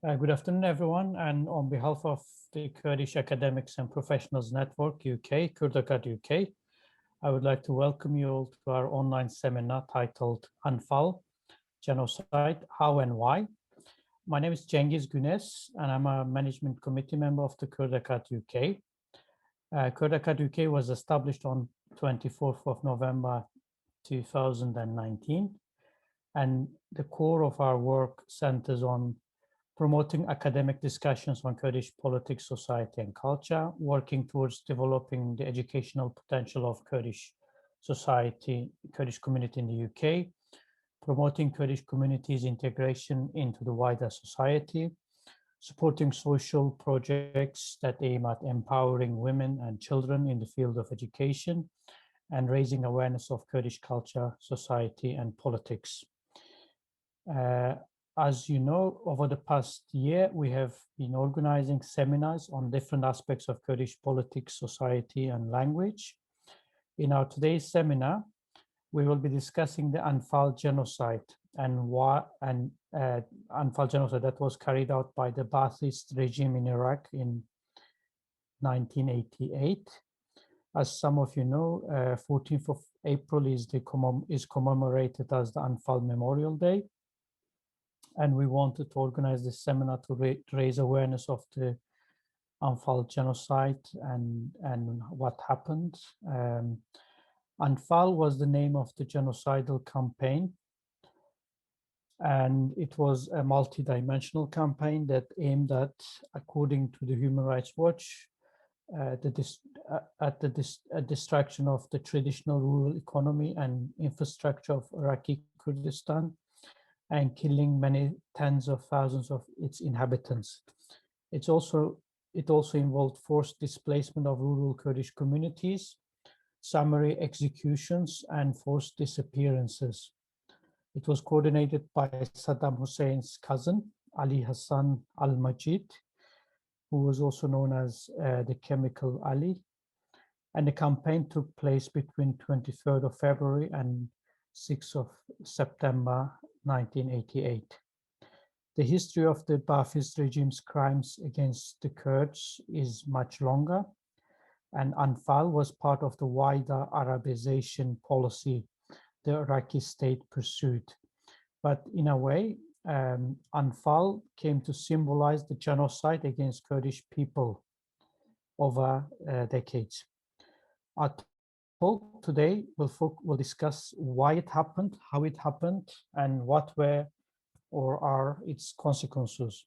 Good afternoon, everyone. And on behalf of the Kurdish Academics and Professionals Network UK, Kurd-Akad UK, I would like to welcome you all to our online seminar titled Anfal Genocide, How and Why. My name is Cengiz Gunes, and I'm a management committee member of the Kurd-Akad UK. Kurd-Akad UK was established on 24th of November 2019, and the core of our work centers on promoting academic discussions on Kurdish politics, society, and culture, working towards developing the educational potential of Kurdish society, Kurdish community in the UK, promoting Kurdish communities' integration into the wider society, supporting social projects that aim at empowering women and children in the field of education, and raising awareness of Kurdish culture, society, and politics. As you know, over the past year, we have been organizing seminars on different aspects of Kurdish politics, society, and language. In our today's seminar, we will be discussing the Anfal Genocide and Anfal Genocide that was carried out by the Ba'athist regime in Iraq in 1988. As some of you know, 14th of April is commemorated as the Anfal Memorial Day. And we wanted to organize this seminar to raise awareness of the Anfal genocide and what happened. Anfal was the name of the genocidal campaign, and it was a multi-dimensional campaign that aimed at, according to the Human Rights Watch, a destruction of the traditional rural economy and infrastructure of Iraqi Kurdistan, and killing many tens of thousands of its inhabitants. It also involved forced displacement of rural Kurdish communities, summary executions, and forced disappearances. It was coordinated by Saddam Hussein's cousin, Ali Hassan al-Majid, who was also known as the Chemical Ali. And the campaign took place between 23rd of February and 6th of September 1988. The history of the Ba'athist regime's crimes against the Kurds is much longer, and Anfal was part of the wider Arabization policy the Iraqi state pursued. But in a way, Anfal came to symbolize the genocide against Kurdish people over decades. Our talk today will discuss why it happened, how it happened, and what were or are its consequences.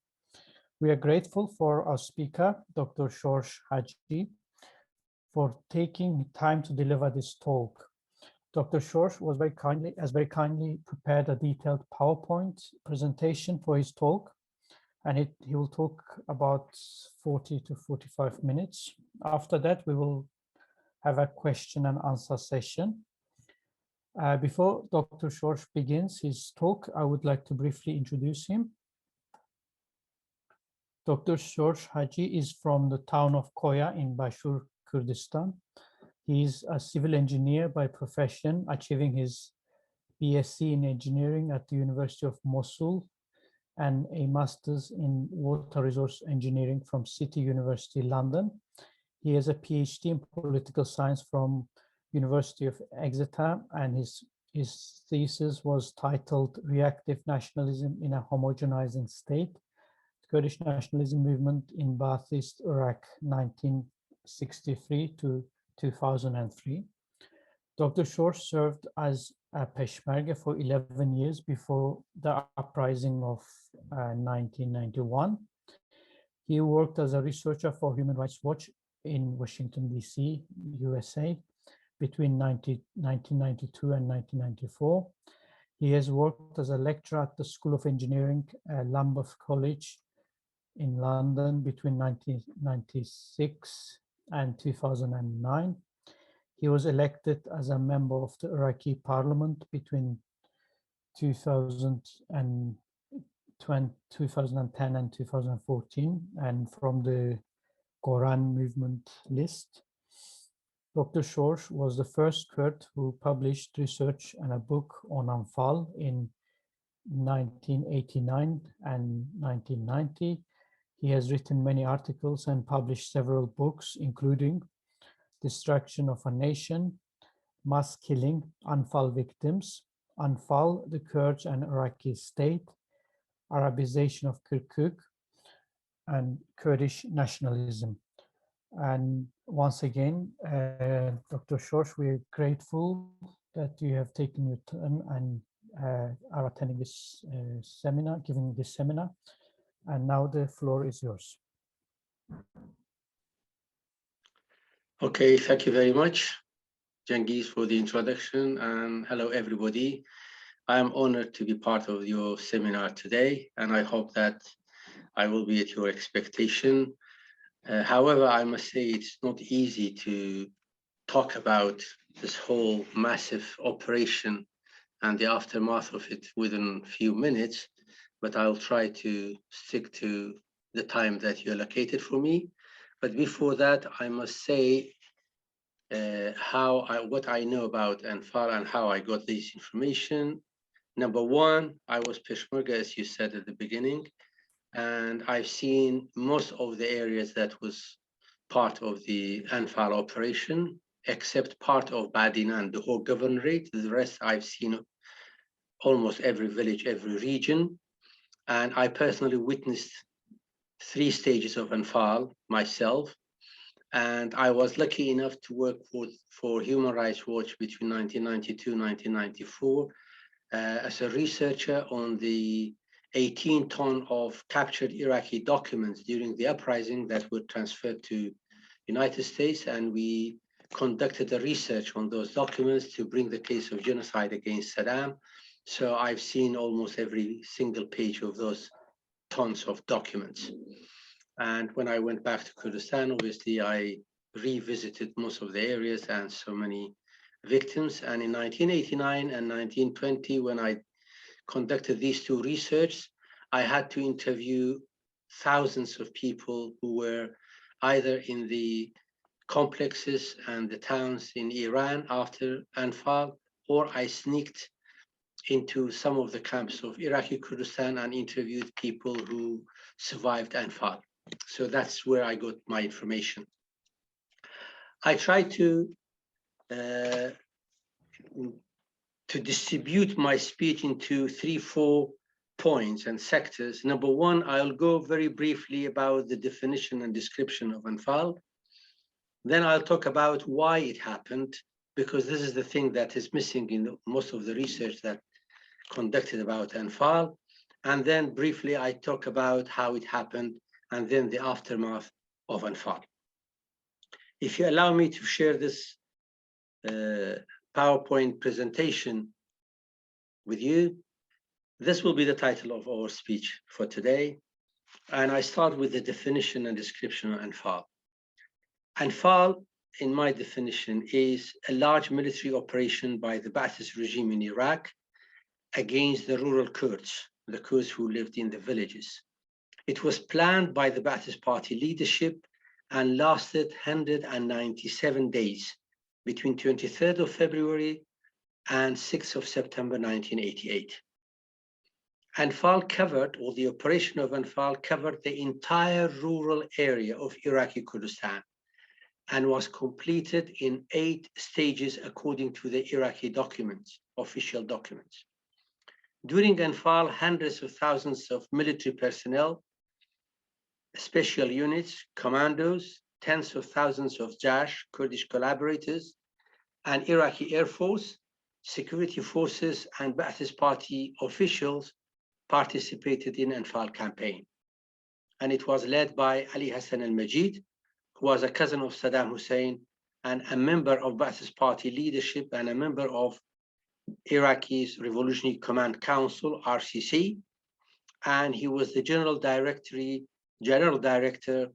We are grateful for our speaker, Dr. Shorsh Haji, for taking time to deliver this talk. Dr. Shorsh has very kindly prepared a detailed PowerPoint presentation for his talk, and he will talk about 40 to 45 minutes. After that, we will have a question and answer session. Before Dr. Shorsh begins his talk, I would like to briefly introduce him. Dr. Shorsh Haji is from the town of Koya in Bashur Kurdistan. He is a civil engineer by profession, achieving his BSc in engineering at the University of Mosul and a master's in water resource engineering from City University, London. He has a PhD in political science from University of Exeter, and his thesis was titled Reactive Nationalism in a Homogenizing State, Kurdish Nationalism Movement in Ba'athist Iraq, 1963 to 2003. Dr. Shorsh served as a Peshmerga for 11 years before the uprising of 1991. He worked as a researcher for Human Rights Watch in Washington, D.C., USA, between 1992 and 1994. He has worked as a lecturer at the School of Engineering at Lambeth College in London between 1996 and 2009. He was elected as a member of the Iraqi Parliament between 2010 and 2014, and from the Goran Movement list. Dr. Shorsh was the first Kurd who published research and a book on Anfal in 1989 and 1990. He has written many articles and published several books, including Destruction of a Nation, Mass Killing, Anfal Victims, Anfal, the Kurds and Iraqi State, Arabization of Kerkuk, and Kurdish Nationalism. And once again, Dr. Shorsh, we're grateful that you have taken your time and are attending this seminar, giving this seminar. And now the floor is yours. Okay, thank you very much, Cengiz, for the introduction, and hello, everybody. I am honored to be part of your seminar today, and I hope that I will be at your expectation. However, I must say it's not easy to talk about this whole massive operation and the aftermath of it within a few minutes, but I'll try to stick to the time that you allocated for me. But before that, I must say what I know about Anfal and how I got this information. Number one, I was Peshmerga, as you said at the beginning, and I've seen most of the areas that was part of the Anfal operation, except part of Badina and the whole governorate. The rest I've seen almost every village, every region. And I personally witnessed 3 stages of Anfal myself. And I was lucky enough to work for Human Rights Watch between 1992 and 1994 as a researcher on the 18 ton of captured Iraqi documents during the uprising that were transferred to United States. And we conducted a research on those documents to bring the case of genocide against Saddam. So I've seen almost every single page of those tons of documents. And when I went back to Kurdistan, obviously I revisited most of the areas and so many victims. And in 1989 and 1920, when I conducted these 2 researches, I had to interview thousands of people who were either in the complexes and the towns in Iran after Anfal, or I sneaked into some of the camps of Iraqi Kurdistan and interviewed people who survived Anfal. So that's where I got my information. I tried to distribute my speech into 3-4 points and sectors. Number one, I'll go very briefly about the definition and description of Anfal. Then I'll talk about why it happened, because this is the thing that is missing in most of the research that conducted about Anfal. And then briefly, I talk about how it happened and then the aftermath of Anfal. If you allow me to share this PowerPoint presentation with you, this will be the title of our speech for today. And I start with the definition and description of Anfal. Anfal, in my definition, is a large military operation by the Ba'athist regime in Iraq against the rural Kurds, the Kurds who lived in the villages. It was planned by the Ba'athist party leadership and lasted 197 days between 23rd of February and 6th of September 1988. Anfal covered, or the operation of Anfal covered the entire rural area of Iraqi Kurdistan and was completed in 8 stages according to the Iraqi documents, official documents. During Anfal, hundreds of thousands of military personnel, special units, commandos, tens of thousands of Jash, Kurdish collaborators, and Iraqi Air Force, security forces, and Ba'athist party officials participated in Anfal campaign. And it was led by Ali Hassan al-Majid, who was a cousin of Saddam Hussein and a member of Ba'athist party leadership and a member of Iraqi's Revolutionary Command Council, RCC. And he was the general director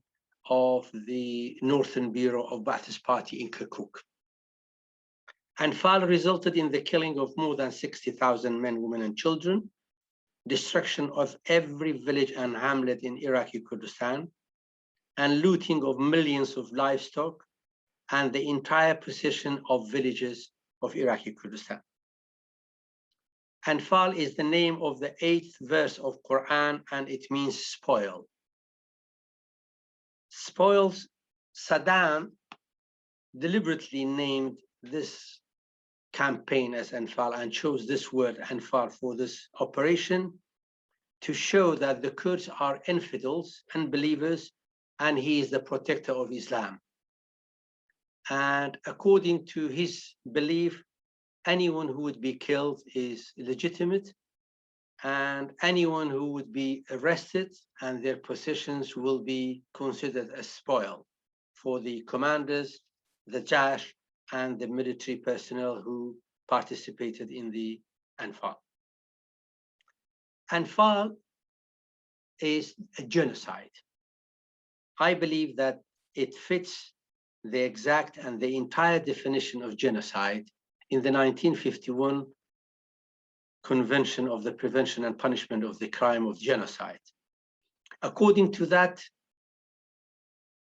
of the Northern Bureau of Ba'athist Party in Kerkuk. Anfal resulted in the killing of more than 60,000 men, women, and children, destruction of every village and hamlet in Iraqi Kurdistan, and looting of millions of livestock and the entire possession of villages of Iraqi Kurdistan. Anfal is the name of the 8th verse of Quran, and it means spoil. Spoils. Saddam deliberately named this campaign as Anfal and chose this word Anfal for this operation to show that the Kurds are infidels, unbelievers, and he is the protector of Islam. And according to his belief, anyone who would be killed is legitimate, and anyone who would be arrested and their possessions will be considered as spoil for the commanders, the Jaysh, and the military personnel who participated in the Anfal. Anfal is a genocide. I believe that it fits the exact and the entire definition of genocide in the 1951 Convention of the Prevention and Punishment of the Crime of Genocide. According to that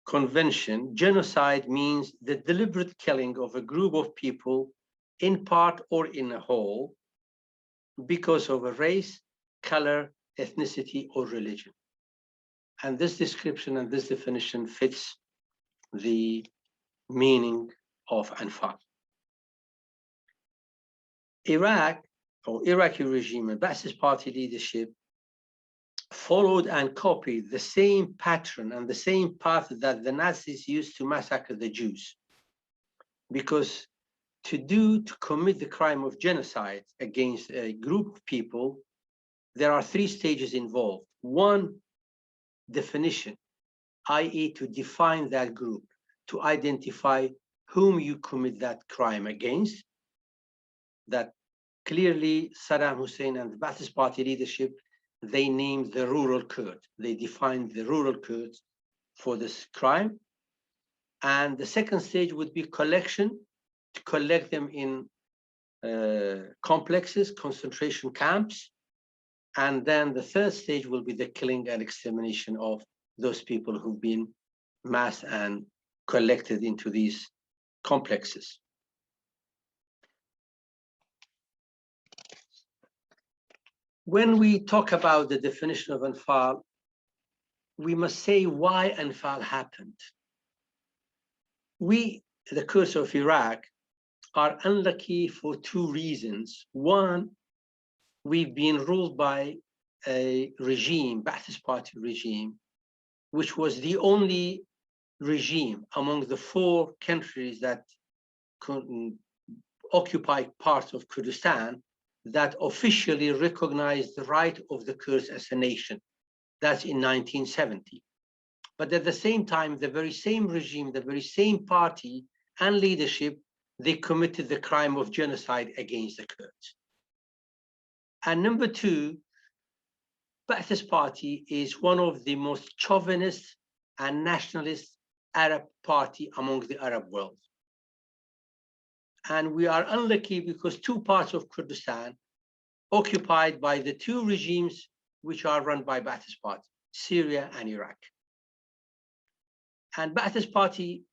convention, genocide means the deliberate killing of a group of people in part or in a whole because of a race, color, ethnicity, or religion. And this description and this definition fits the meaning of Anfal. Iraq, or Iraqi regime and Ba'athist party leadership followed and copied the same pattern and the same path that the Nazis used to massacre the Jews. Because to commit the crime of genocide against a group of people, there are 3 stages involved. 1, definition, i.e. to define that group, to identify whom you commit that crime against. That clearly Saddam Hussein and the Ba'athist party leadership, they named the rural Kurd. They defined the rural Kurds for this crime. And the second stage would be collection, to collect them in complexes, concentration camps. And then the third stage will be the killing and extermination of those people who've been massed and collected into these complexes. When we talk about the definition of Anfal, we must say why Anfal happened. We, the Kurds of Iraq, are unlucky for 2 reasons. 1, we've been ruled by a regime, Ba'athist party regime, which was the only regime among the 4 countries that occupy parts of Kurdistan that officially recognized the right of the Kurds as a nation. That's in 1970. But at the same time, the very same regime, the very same party and leadership, they committed the crime of genocide against the Kurds. And number 2, Ba'athist party is one of the most chauvinist and nationalist Arab party among the Arab world. And we are unlucky because 2 parts of Kurdistan occupied by the 2 regimes which are run by Ba'athist party, Syria and Iraq. And Ba'athist party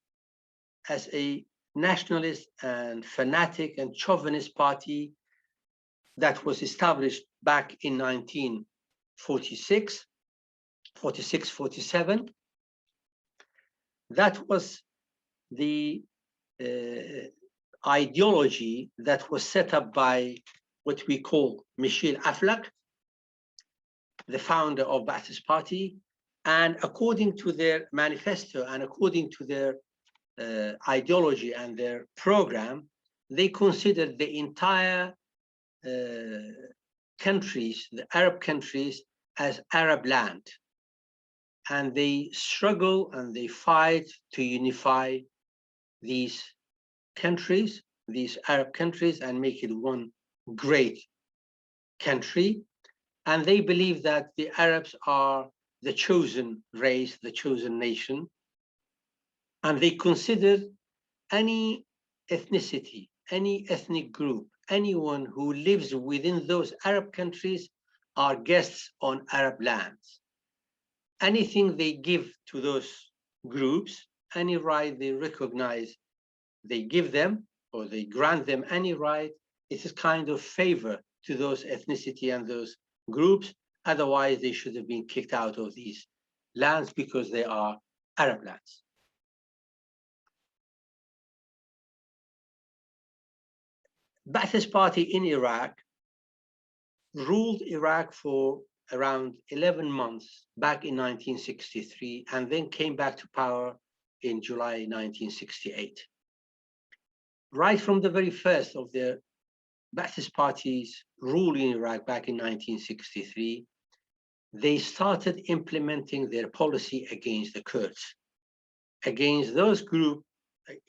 as a nationalist and fanatic and chauvinist party that was established back in 1946, 46, 47. That was the ideology that was set up by what we call Michel Aflaq, the founder of Ba'athist party. And according to their manifesto and according to their ideology and their program, they considered the entire countries, the Arab countries, as Arab land. And they struggle and they fight to unify these countries, these Arab countries, and make it one great country. And they believe that the Arabs are the chosen race, the chosen nation. And they consider any ethnicity, any ethnic group, anyone who lives within those Arab countries are guests on Arab lands. Anything they give to those groups, any right they recognize, they give them, or they grant them any right, it's a kind of favor to those ethnicity and those groups. Otherwise, they should have been kicked out of these lands because they are Arab lands. Ba'athist Party in Iraq ruled Iraq for around 11 months back in 1963, and then came back to power in July 1968. Right from the very first of the Ba'athist Party's rule in Iraq back in 1963, they started implementing their policy against the Kurds, against those groups,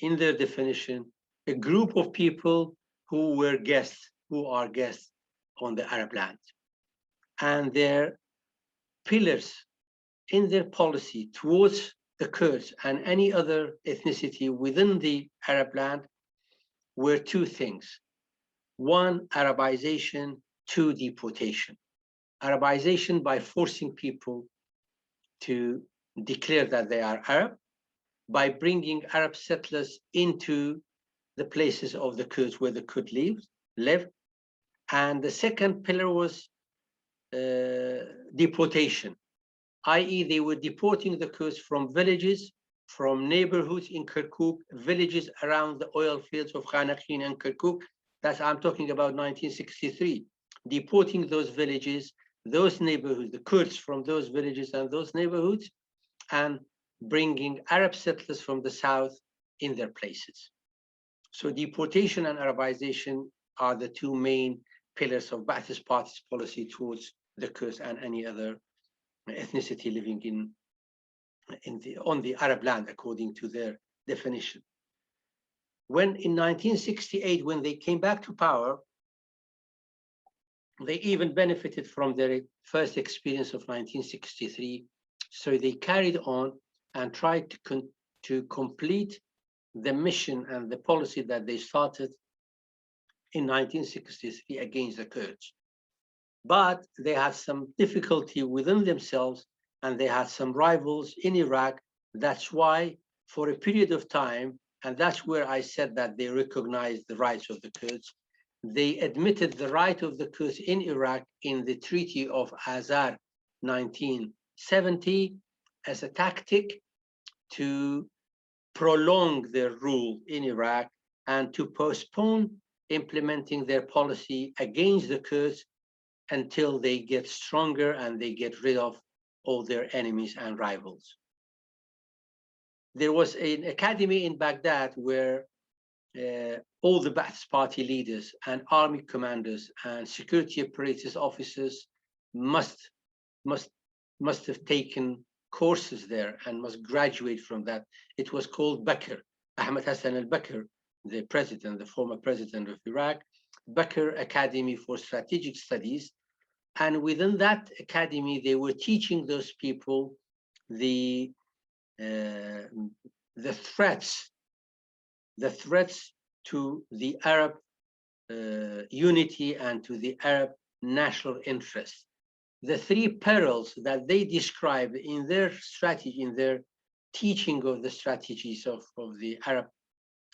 in their definition, a group of people who were guests, who are guests on the Arab land. And their pillars in their policy towards the Kurds and any other ethnicity within the Arab land were two things. One, Arabization, two, deportation. Arabization by forcing people to declare that they are Arab, by bringing Arab settlers into the places of the Kurds where the Kurds live. And the second pillar was deportation, i.e. they were deporting the Kurds from villages, from neighborhoods in Kerkuk, villages around the oil fields of Khanaqin and Kerkuk. That's, I'm talking about 1963, deporting those villages, those neighborhoods, the Kurds from those villages and those neighborhoods, and bringing Arab settlers from the south in their places. So deportation and Arabization are the two main pillars of Ba'athist Party's policy towards the Kurds and any other ethnicity living on the Arab land, according to their definition. When in 1968, when they came back to power, they even benefited from their first experience of 1963. So they carried on and tried to complete the mission and the policy that they started in 1963 against the Kurds. But they had some difficulty within themselves, and they had some rivals in Iraq. That's why, for a period of time, and that's where I said that they recognized the rights of the Kurds, they admitted the right of the Kurds in Iraq in the Treaty of Azar 1970 as a tactic to prolong their rule in Iraq and to postpone implementing their policy against the Kurds until they get stronger and they get rid of all their enemies and rivals. There was an academy in Baghdad where all the Ba'ath Party leaders and army commanders and security apparatus officers must have taken courses there and must graduate from that. It was called Bakr, Ahmed Hassan al-Bakr, the president, the former president of Iraq, Bakr Academy for Strategic Studies. And within that academy, they were teaching those people the threats to the Arab unity and to the Arab national interest. The three perils that they describe in their strategy, in their teaching of the strategies of the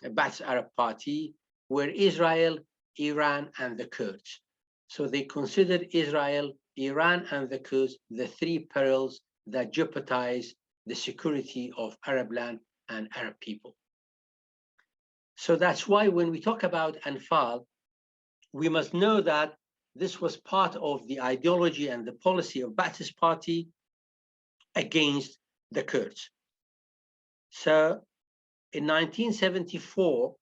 Ba'ath Arab Party, were Israel, Iran, and the Kurds. So they considered Israel, Iran, and the Kurds the three perils that jeopardize the security of Arab land and Arab people. So that's why when we talk about Anfal, we must know that this was part of the ideology and the policy of Ba'athist Party against the Kurds. So in 1974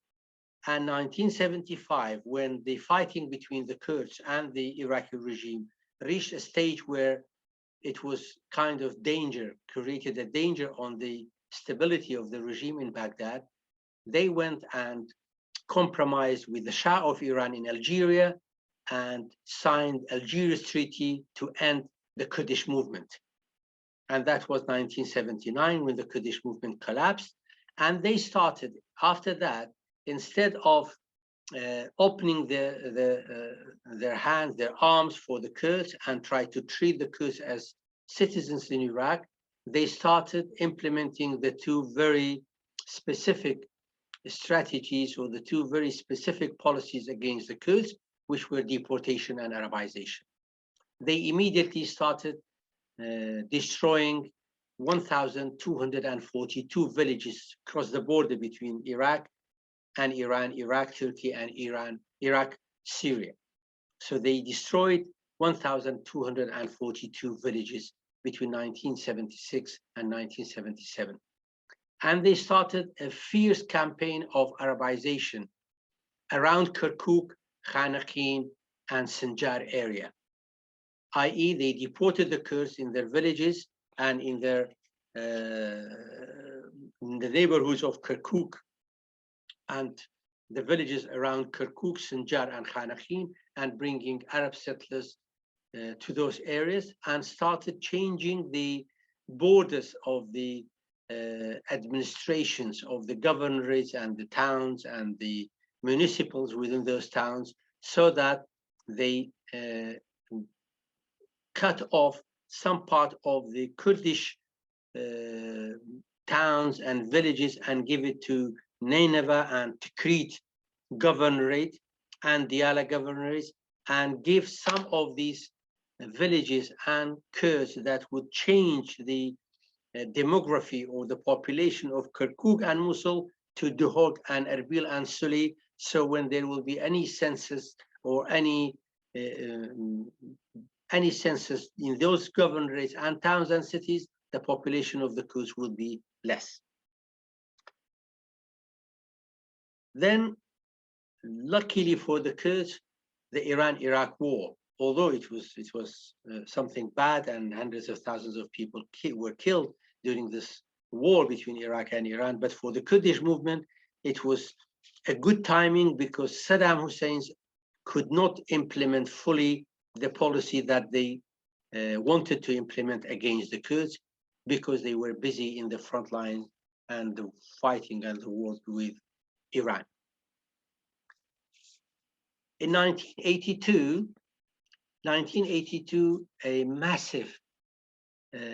and 1975, when the fighting between the Kurds and the Iraqi regime reached a stage where it was kind of created a danger on the stability of the regime in Baghdad, they went and compromised with the Shah of Iran in Algeria and signed Algiers Treaty to end the Kurdish movement. And that was 1979 when the Kurdish movement collapsed. And they started, after that, instead of opening their hands, their arms for the Kurds and try to treat the Kurds as citizens in Iraq, they started implementing the two very specific strategies or the two very specific policies against the Kurds, which were deportation and Arabization. They immediately started destroying 1,242 villages across the border between Iraq and Iran, Iraq, Turkey, and Iran, Iraq, Syria. So they destroyed 1,242 villages between 1976 and 1977. And they started a fierce campaign of Arabization around Kerkuk, Khanaqin, and Sinjar area, i.e. they deported the Kurds in their villages and in the neighborhoods of Kerkuk and the villages around Kerkuk, Sinjar, and Khanaqin, and bringing Arab settlers to those areas, and started changing the borders of the administrations of the governorates and the towns and the municipals within those towns, so that they cut off some part of the Kurdish towns and villages and give it to Nineveh and Tikrit governorate and Diyala governorates, and give some of these villages and Kurds that would change the demography or the population of Kirkuk and Mosul to Duhok and Erbil and Suli. So when there will be any census or any census in those governorates and towns and cities, the population of the Kurds will be less. Then, luckily for the Kurds, the Iran-Iraq war, although it was something bad and hundreds of thousands of people were killed during this war between Iraq and Iran, but for the Kurdish movement, it was a good timing because Saddam Hussein could not implement fully the policy that they wanted to implement against the Kurds, because they were busy in the front line and the fighting and the war with Iran. In 1982, a massive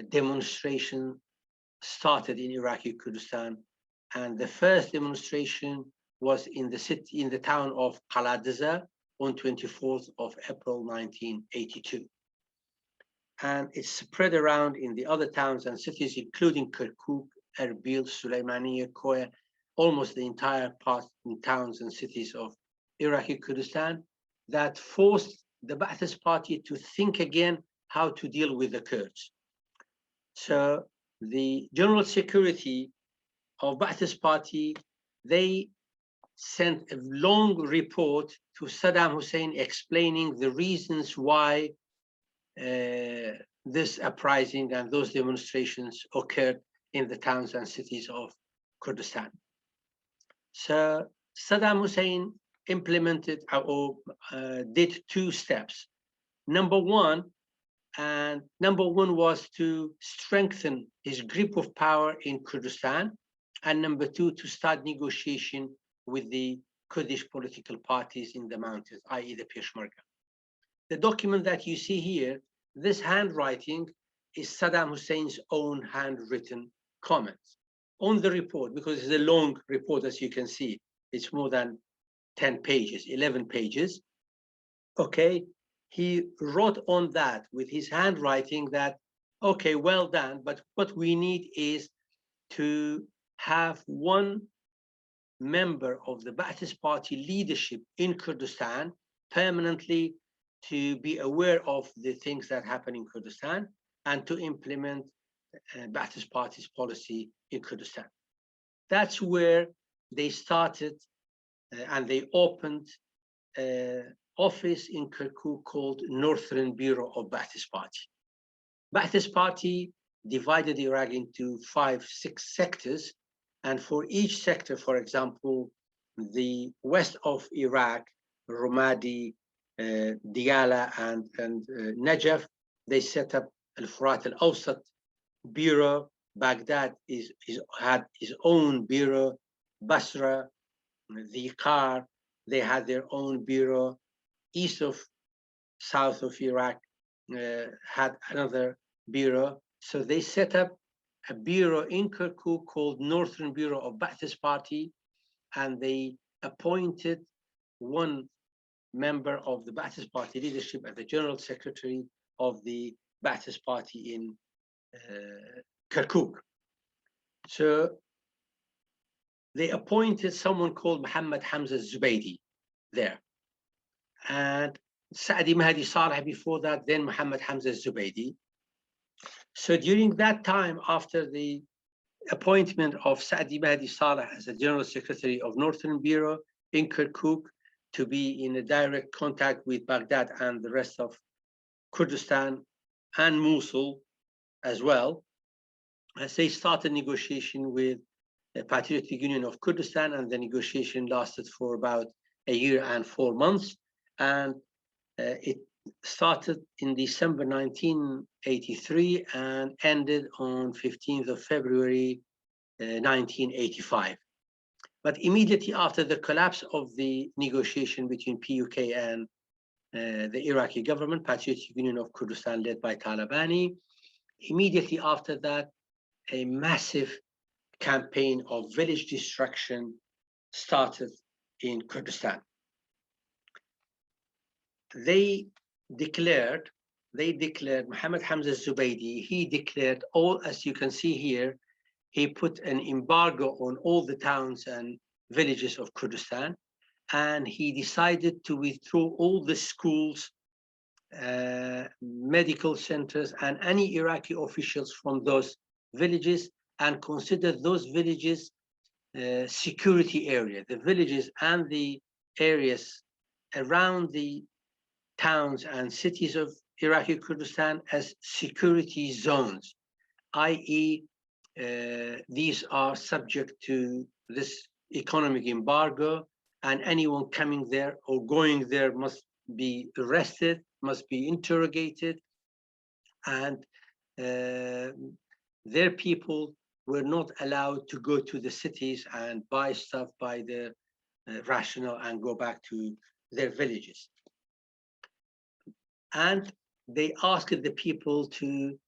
demonstration started in Iraqi Kurdistan, and the first demonstration was in the town of Qaladiza on 24th of April 1982. And it spread around in the other towns and cities, including Kirkuk, Erbil, Suleimaniye, Koya, almost the entire part in towns and cities of Iraqi Kurdistan, that forced the Ba'athist party to think again how to deal with the Kurds. So the General Security of Ba'athist party, they sent a long report to Saddam Hussein explaining the reasons why this uprising and those demonstrations occurred in the towns and cities of Kurdistan. So Saddam Hussein implemented or did two steps. Number one was to strengthen his grip of power in Kurdistan, and number two, to start negotiation with the Kurdish political parties in the mountains, i.e. the Peshmerga. The document that you see here, this handwriting is Saddam Hussein's own handwritten comments on the report, because it's a long report, as you can see. It's more than 10 pages, 11 pages. Okay, he wrote on that with his handwriting that, okay, well done, but what we need is to have one member of the Ba'athist party leadership in Kurdistan permanently to be aware of the things that happen in Kurdistan and to implement Ba'athist party's policy in Kurdistan. That's where they started and they opened an office in Kirkuk called Northern Bureau of Ba'athist Party. Ba'athist Party divided Iraq into 5-6 sectors, and for each sector, for example, the west of Iraq, Ramadi, Diyala, and Najaf, they set up Al-Furat Al-Awsat Bureau. Baghdad had his own bureau. Basra, the Qar, they had their own bureau. East of south of Iraq had another bureau. So they set up a bureau in Kirkuk called Northern Bureau of Ba'athist Party, and they appointed one member of the Ba'athist Party leadership as the General Secretary of the Ba'athist Party in Kerkuk. So they appointed someone called Muhammad Hamza Zubaydi there. And Saadi Mahdi Saleh before that, then Muhammad Hamza Zubaydi. So during that time, after the appointment of Saadi Mahdi Saleh as the General Secretary of Northern Bureau in Kirkuk to be in a direct contact with Baghdad and the rest of Kurdistan and Mosul as well, as they started negotiation with the Patriotic Union of Kurdistan, and the negotiation lasted for about a year and 4 months. And it started in December 1983 and ended on 15th of February 1985. But immediately after the collapse of the negotiation between PUK and the Iraqi government, Patriotic Union of Kurdistan led by Talabani, immediately after that, a massive campaign of village destruction started in Kurdistan. They declared Muhammad Hamza Zubaydi, he declared all, as you can see here, he put an embargo on all the towns and villages of Kurdistan, and he decided to withdraw all the schools, medical centers, and any Iraqi officials from those villages, and consider those villages security area, the villages and the areas around the towns and cities of Iraqi Kurdistan as security zones, i.e. These are subject to this economic embargo, and anyone coming there or going there must be arrested, must be interrogated, and their people were not allowed to go to the cities and buy stuff, buy their rational, and go back to their villages. And they asked the people to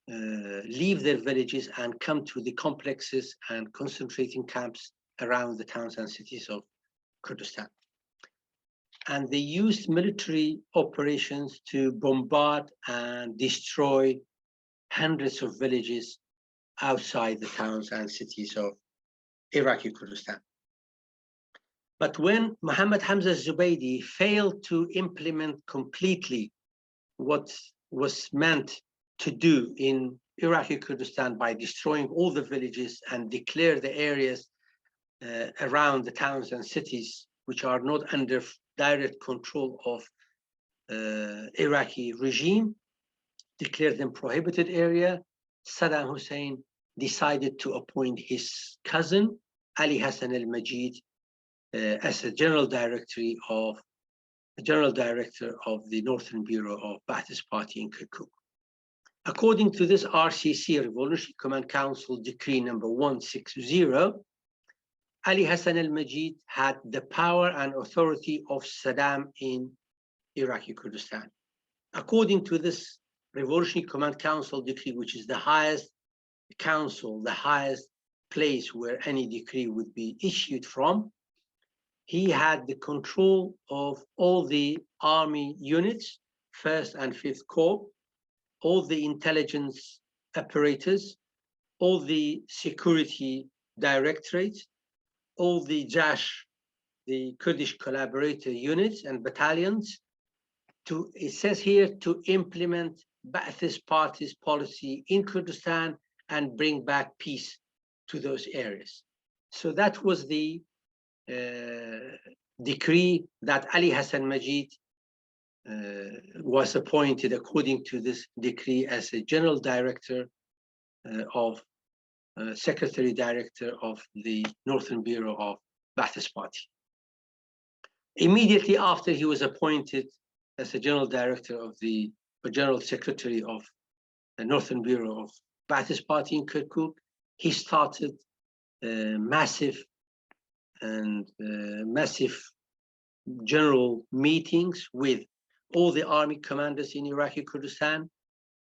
leave their villages and come to the complexes and concentrating camps around the towns and cities of Kurdistan. And they used military operations to bombard and destroy hundreds of villages outside the towns and cities of Iraqi Kurdistan. But when Muhammad Hamza Zubaydi failed to implement completely what was meant to do in Iraqi Kurdistan by destroying all the villages and declare the areas around the towns and cities which are not under direct control of Iraqi regime, declare them prohibited area, Saddam Hussein decided to appoint his cousin, Ali Hassan al-Majid, as a general director of the Northern Bureau of Ba'athist Party in Kerkuk. According to this RCC, Revolutionary Command Council Decree number 160, Ali Hassan al-Majid had the power and authority of Saddam in Iraqi Kurdistan. According to this Revolutionary Command Council Decree, which is the highest council, the highest place where any decree would be issued from, he had the control of all the army units, 1st and 5th Corps, all the intelligence apparatus, all the security directorates, all the Jash, the Kurdish collaborator units and battalions, it says here, to implement Ba'athist Party's policy in Kurdistan and bring back peace to those areas. So that was the decree that Ali Hassan Majid was appointed according to this decree as a general director secretary director of the Northern Bureau of Ba'athist Party. Immediately after he was appointed as a general director of the general secretary of the Northern Bureau of Ba'athist Party in Kerkuk, he started massive general meetings with all the army commanders in Iraqi Kurdistan,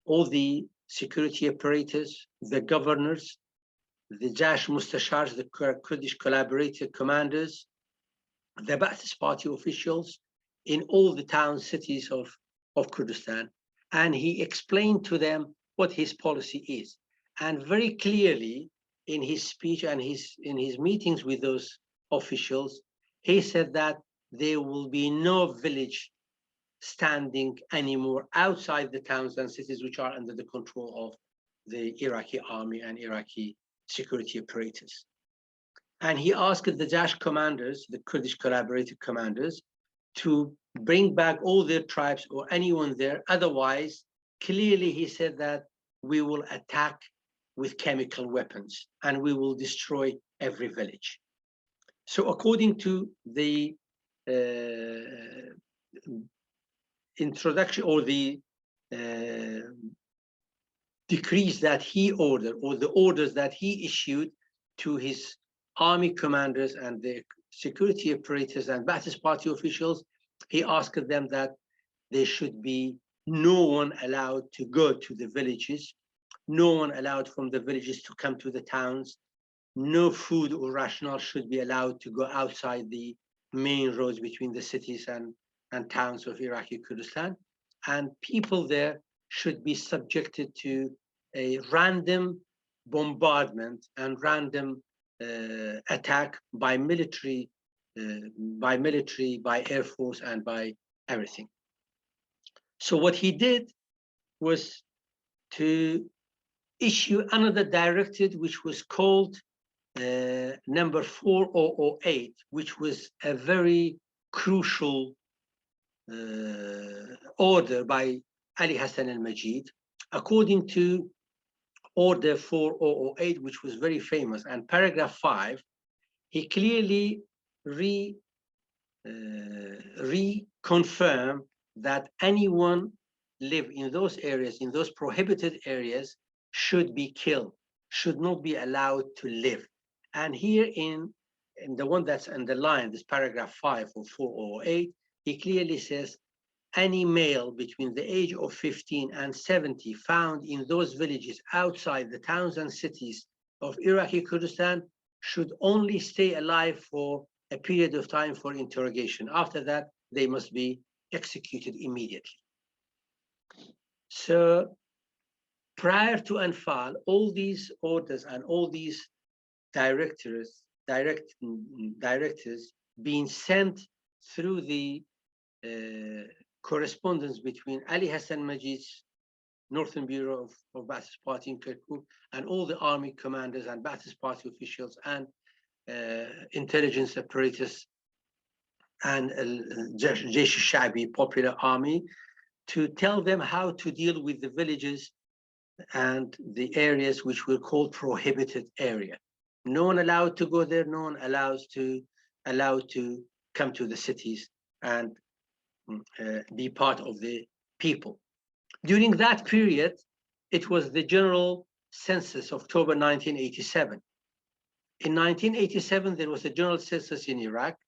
all the security apparatus, the governors, the Jash Mustashars, the Kurdish collaborator commanders, the Ba'athist Party officials, in all the towns, cities of Kurdistan. And he explained to them what his policy is. And very clearly in his speech and in his meetings with those officials, he said that there will be no village standing anymore outside the towns and cities which are under the control of the Iraqi army and Iraqi security apparatus. And he asked the Daesh commanders, the Kurdish collaborative commanders, to bring back all their tribes or anyone there. Otherwise, clearly he said that we will attack with chemical weapons and we will destroy every village. So according to the introduction or the decrees that he ordered, or the orders that he issued to his army commanders and the security apparatus and Ba'athist party officials, he asked them that there should be no one allowed to go to the villages, no one allowed from the villages to come to the towns, no food or rationale should be allowed to go outside the main roads between the cities and towns of Iraqi Kurdistan, and people there should be subjected to a random bombardment and random attack by military, by air force, and by everything. So what he did was to issue another directive, which was called number 4008, which was a very crucial order by Ali Hassan al-Majid. According to order 4008, which was very famous, and paragraph 5, he clearly reconfirmed that anyone live in those areas, in those prohibited areas, should be killed, should not be allowed to live. And here in the one that's underlined, this paragraph 5 of 4008, he clearly says, any male between the age of 15 and 70 found in those villages outside the towns and cities of Iraqi Kurdistan should only stay alive for a period of time for interrogation. After that, they must be executed immediately. So prior to Anfal, all these orders and all these directives being sent through the correspondence between Ali Hassan Majid's Northern Bureau of Ba'athist Party in Kerkuk and all the army commanders and Ba'athist Party officials and intelligence apparatus and Jaysh Shabi, popular army, to tell them how to deal with the villages and the areas which were called prohibited area. No one allowed to go there, no one allowed to come to the cities and be part of the people. During that period, it was the general census of October 1987. In 1987, there was a general census in Iraq,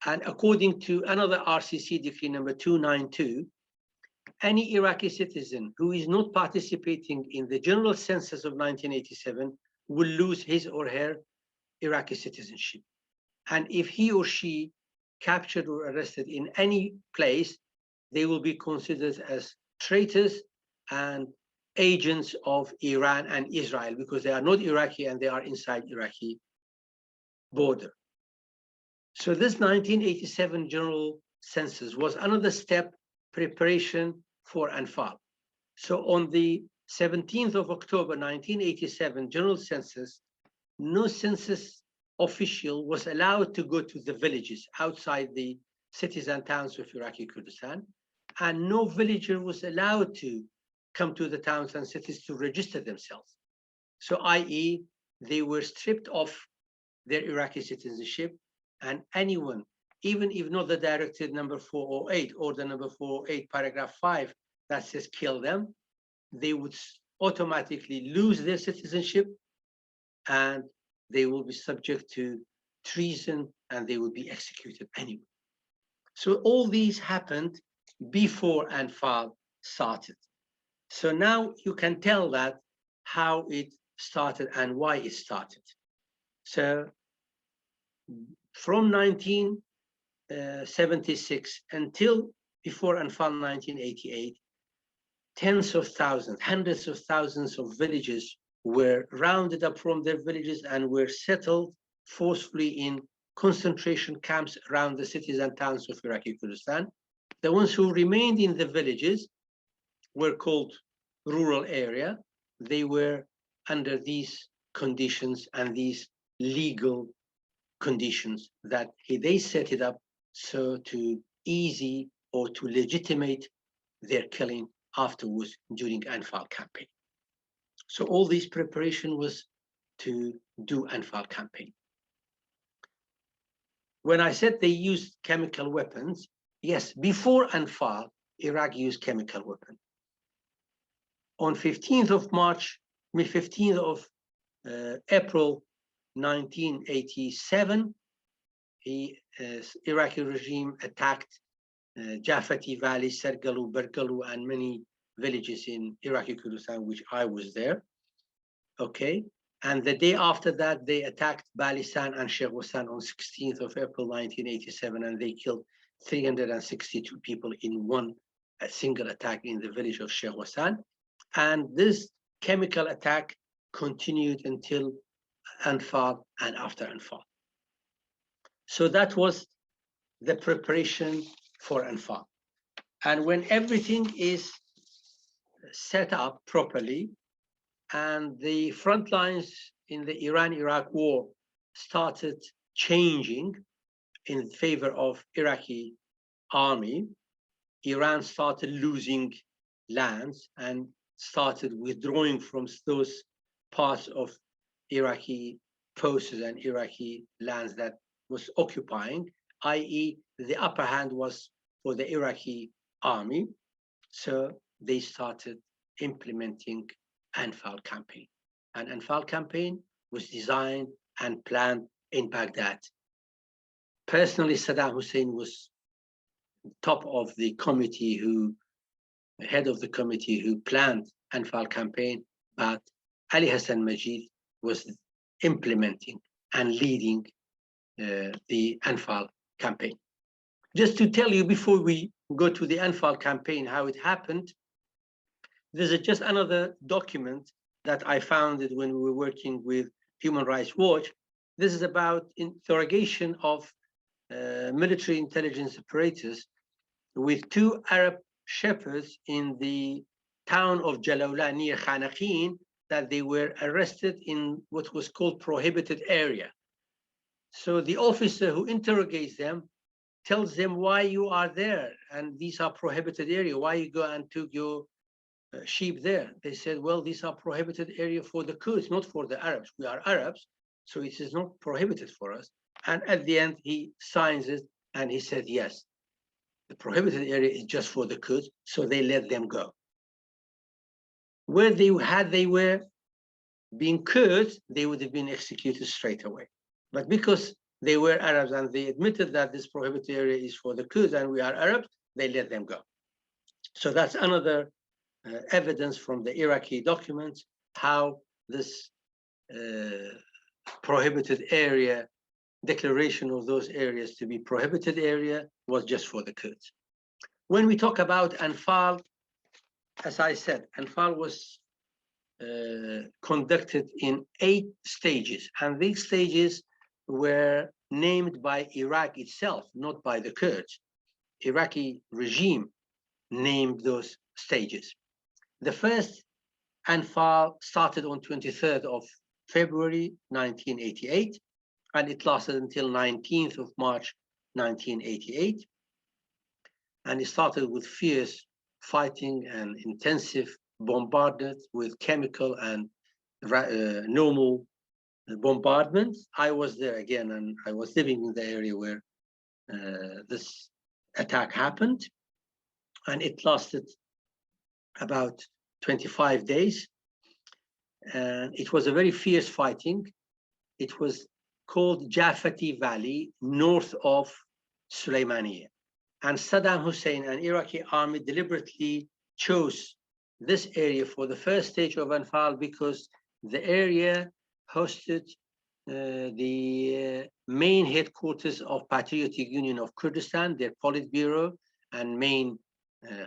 and according to another RCC decree number 292, any Iraqi citizen who is not participating in the general census of 1987 will lose his or her Iraqi citizenship. And if he or she captured or arrested in any place, they will be considered as traitors and agents of Iran and Israel, because they are not Iraqi and they are inside Iraqi border. So this 1987 general census was another step preparation for Anfal. So on the 17th of October 1987 general census, no census official was allowed to go to the villages outside the cities and towns of Iraqi Kurdistan, and no villager was allowed to come to the towns and cities to register themselves. So i.e., they were stripped of their Iraqi citizenship, and anyone, even if not the directive number 408 or the number 408 paragraph 5 that says kill them, they would automatically lose their citizenship and they will be subject to treason and they will be executed anyway. So all these happened before Anfal started. So now you can tell that how it started and why it started. So from 1987 76 until before Anfal 1988, tens of thousands, hundreds of thousands of villages were rounded up from their villages and were settled forcefully in concentration camps around the cities and towns of Iraqi Kurdistan. The ones who remained in the villages were called rural area. They were under these conditions and these legal conditions that they set it up so to easy or to legitimate their killing afterwards during Anfal campaign. So all this preparation was to do Anfal campaign. When I said they used chemical weapons, yes, before Anfal, Iraq used chemical weapons. On 15th of April 1987, the Iraqi regime attacked Jafati Valley, Sergalu, Bergalu, and many villages in Iraqi Kurdistan, which I was there. Okay, and the day after that, they attacked Balistan and Sheghostan on 16th of April 1987, and they killed 362 people in a single attack in the village of Sheghostan. And this chemical attack continued until Anfal and after Anfal. So that was the preparation for Anfal. And when everything is set up properly and the front lines in the Iran-Iraq war started changing in favor of Iraqi army, Iran started losing lands and started withdrawing from those parts of Iraqi posts and Iraqi lands that was occupying, i.e. the upper hand was for the Iraqi army. So they started implementing Anfal campaign. And Anfal campaign was designed and planned in Baghdad. Personally, Saddam Hussein was top of the committee head of the committee who planned Anfal campaign, but Ali Hassan Majid was implementing and leading the Anfal campaign. Just to tell you before we go to the Anfal campaign, how it happened, there's just another document that I found it when we were working with Human Rights Watch. This is about interrogation of military intelligence operators with two Arab shepherds in the town of Jalala near Khanaqin, that they were arrested in what was called prohibited area. So the officer who interrogates them tells them why you are there, and these are prohibited area. Why you go and took your sheep there? They said, well, these are prohibited area for the Kurds, not for the Arabs. We are Arabs, so it is not prohibited for us. And at the end, he signs it, and he said, yes, the prohibited area is just for the Kurds, so they let them go. Where they were being Kurds, they would have been executed straight away. But because they were Arabs and they admitted that this prohibited area is for the Kurds and we are Arabs, they let them go. So that's another evidence from the Iraqi documents how this prohibited area, declaration of those areas to be prohibited area, was just for the Kurds. When we talk about Anfal, as I said, Anfal was conducted in 8 stages, and these stages were named by Iraq itself, not by the Kurds. Iraqi regime named those stages. The first Anfal started on 23rd of February 1988, and it lasted until 19th of March 1988. And it started with fierce fighting and intensive bombardment with chemical and normal bombardments. I was there again, and I was living in the area where this attack happened, and it lasted about 25 days. And it was a very fierce fighting. It was called Jafati Valley, north of Sulaymaniyah. And Saddam Hussein and Iraqi army deliberately chose this area for the first stage of Anfal because the area hosted the main headquarters of Patriotic Union of Kurdistan, their Politburo and main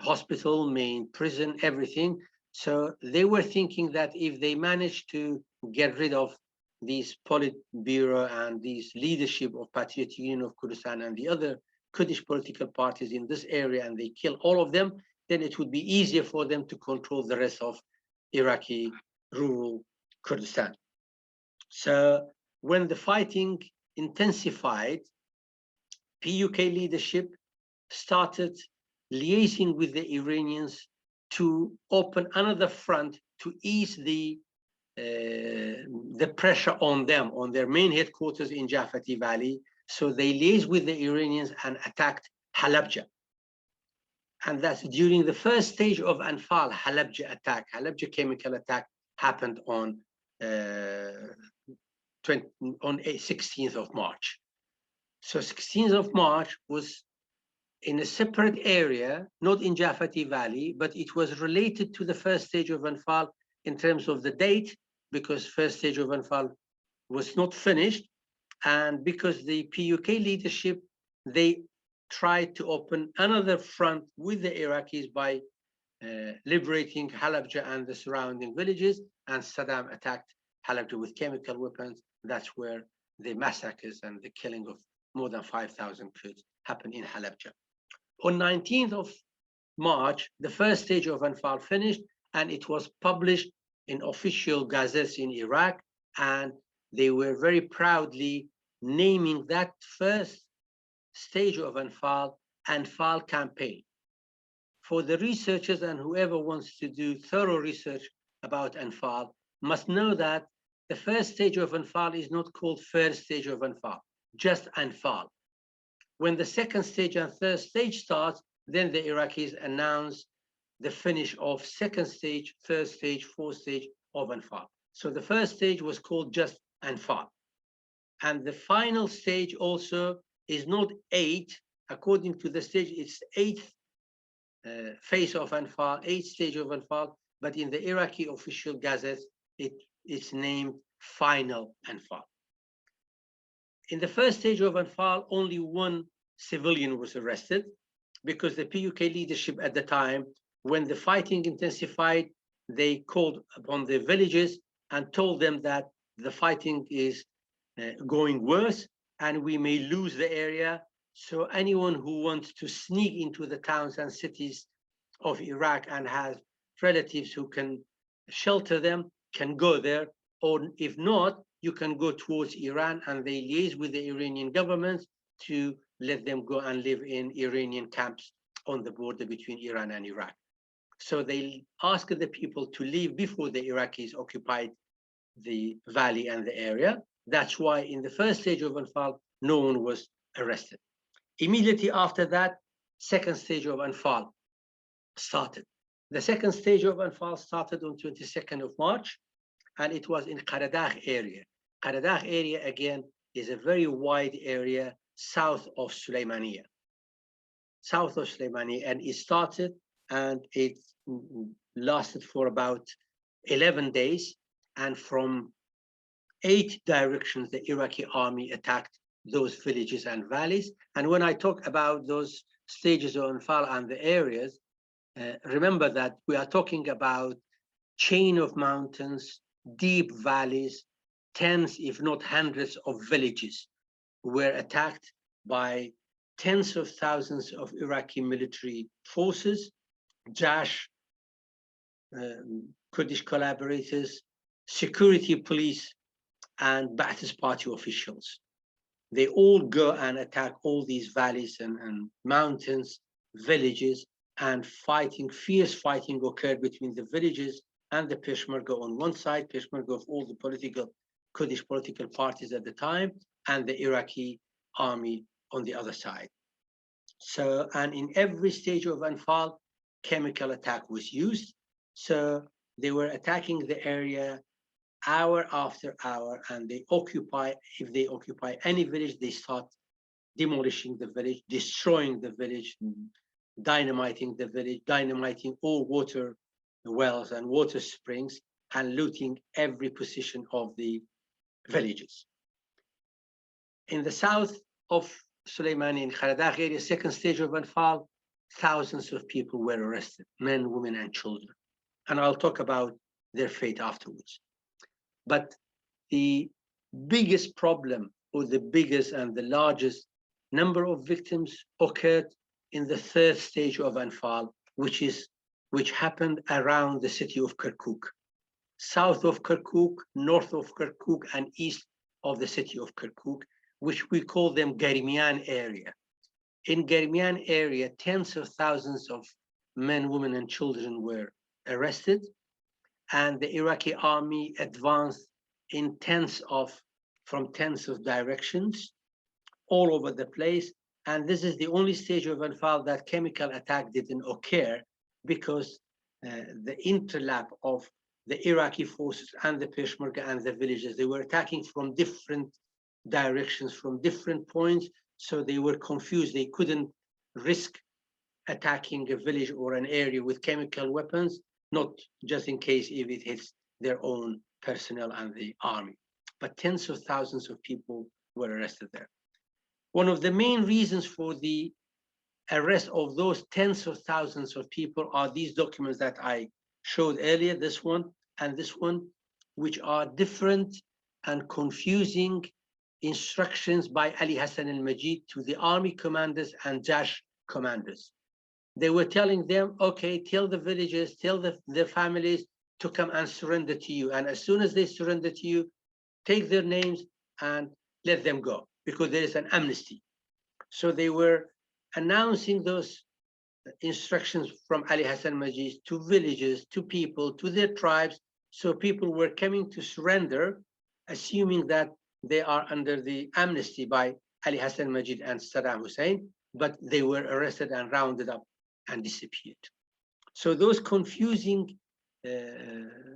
hospital, main prison, everything. So they were thinking that if they managed to get rid of these Politburo and these leadership of Patriotic Union of Kurdistan and the other Kurdish political parties in this area, and they kill all of them, then it would be easier for them to control the rest of Iraqi rural Kurdistan. So when the fighting intensified, PUK leadership started liaising with the Iranians to open another front to ease the pressure on them, on their main headquarters in Jafati Valley. So they liaised with the Iranians and attacked Halabja. And that's during the first stage of Anfal, Halabja attack. Halabja chemical attack happened on 16th of March. So 16th of March was in a separate area, not in Jafati Valley, but it was related to the first stage of Anfal in terms of the date, because first stage of Anfal was not finished, and because the PUK leadership, they tried to open another front with the Iraqis by liberating Halabja and the surrounding villages, and Saddam attacked Halabja with chemical weapons. That's where the massacres and the killing of more than 5,000 Kurds happened in Halabja. On 19th of March, the first stage of Anfal finished, and it was published in official gazettes in Iraq, and they were very proudly naming that first stage of Anfal campaign. For the researchers and whoever wants to do thorough research about Anfal must know that the first stage of Anfal is not called first stage of Anfal, just Anfal. When the second stage and third stage starts, then the Iraqis announce the finish of second stage, third stage, fourth stage of Anfal. So the first stage was called just Anfal. And the final stage also is not 8, according to the stage, it's 8th phase of Anfal, 8th stage of Anfal, but in the Iraqi official gazettes, it's named final Anfal. In the first stage of Anfal, only one civilian was arrested, because the PUK leadership at the time, when the fighting intensified, they called upon the villages and told them that the fighting is going worse and we may lose the area. So anyone who wants to sneak into the towns and cities of Iraq and has relatives who can shelter them can go there, or if not, you can go towards Iran, and they liaise with the Iranian government to let them go and live in Iranian camps on the border between Iran and Iraq. So they asked the people to leave before the Iraqis occupied the valley and the area. That's why in the first stage of Anfal, no one was arrested. Immediately after that, second stage of Anfal started. The second stage of Anfal started on 22nd of March, and it was in Qaradagh area. Qaradagh area, again, is a very wide area south of Sulaymaniyah. South of Sulaymaniyah, and it started and it lasted for about 11 days. And from 8 directions, the Iraqi army attacked those villages and valleys. And when I talk about those stages of Anfal and the areas, remember that we are talking about chain of mountains, deep valleys, tens, if not hundreds of villages were attacked by tens of thousands of Iraqi military forces, Jash, Kurdish collaborators, security police, and Ba'ath party officials. They all go and attack all these valleys and mountains, villages, and fierce fighting occurred between the villages and the Peshmerga on one side, Peshmerga of all the Kurdish political parties at the time, and the Iraqi army on the other side. So, and in every stage of Anfal, chemical attack was used. So they were attacking the area hour after hour, and if they occupy any village, they start demolishing the village, destroying the village, dynamiting the village, dynamiting all water wells and water springs, and looting every position of the villages. In the south of Suleimani, in Kharadagh area, second stage of Anfal, thousands of people were arrested, men, women, and children. And I'll talk about their fate afterwards. But the biggest problem, or the biggest and the largest number of victims, occurred in the third stage of Anfal, which happened around the city of Kerkuk, south of Kerkuk, north of Kerkuk, and east of the city of Kerkuk, which we call them Garimian area. In Garimian area, tens of thousands of men, women, and children were arrested, and the Iraqi army advanced in from tens of directions all over the place. And this is the only stage of Anfal that chemical attack didn't occur, because the interlap of the Iraqi forces and the Peshmerga and the villages, they were attacking from different directions, from different points, so they were confused. They couldn't risk attacking a village or an area with chemical weapons, not just in case if it hits their own personnel and the army. But tens of thousands of people were arrested there. One of the main reasons for the arrest of those tens of thousands of people are these documents that I showed earlier, this one and this one, which are different and confusing instructions by Ali Hassan al-Majid to the army commanders and Jash commanders. They were telling them, okay, tell the villagers, tell their families to come and surrender to you. And as soon as they surrender to you, take their names and let them go, because there is an amnesty. So they were announcing those instructions from Ali Hassan Majid to villages, to people, to their tribes. So people were coming to surrender, assuming that they are under the amnesty by Ali Hassan Majid and Saddam Hussein, but they were arrested and rounded up and disappeared. So those confusing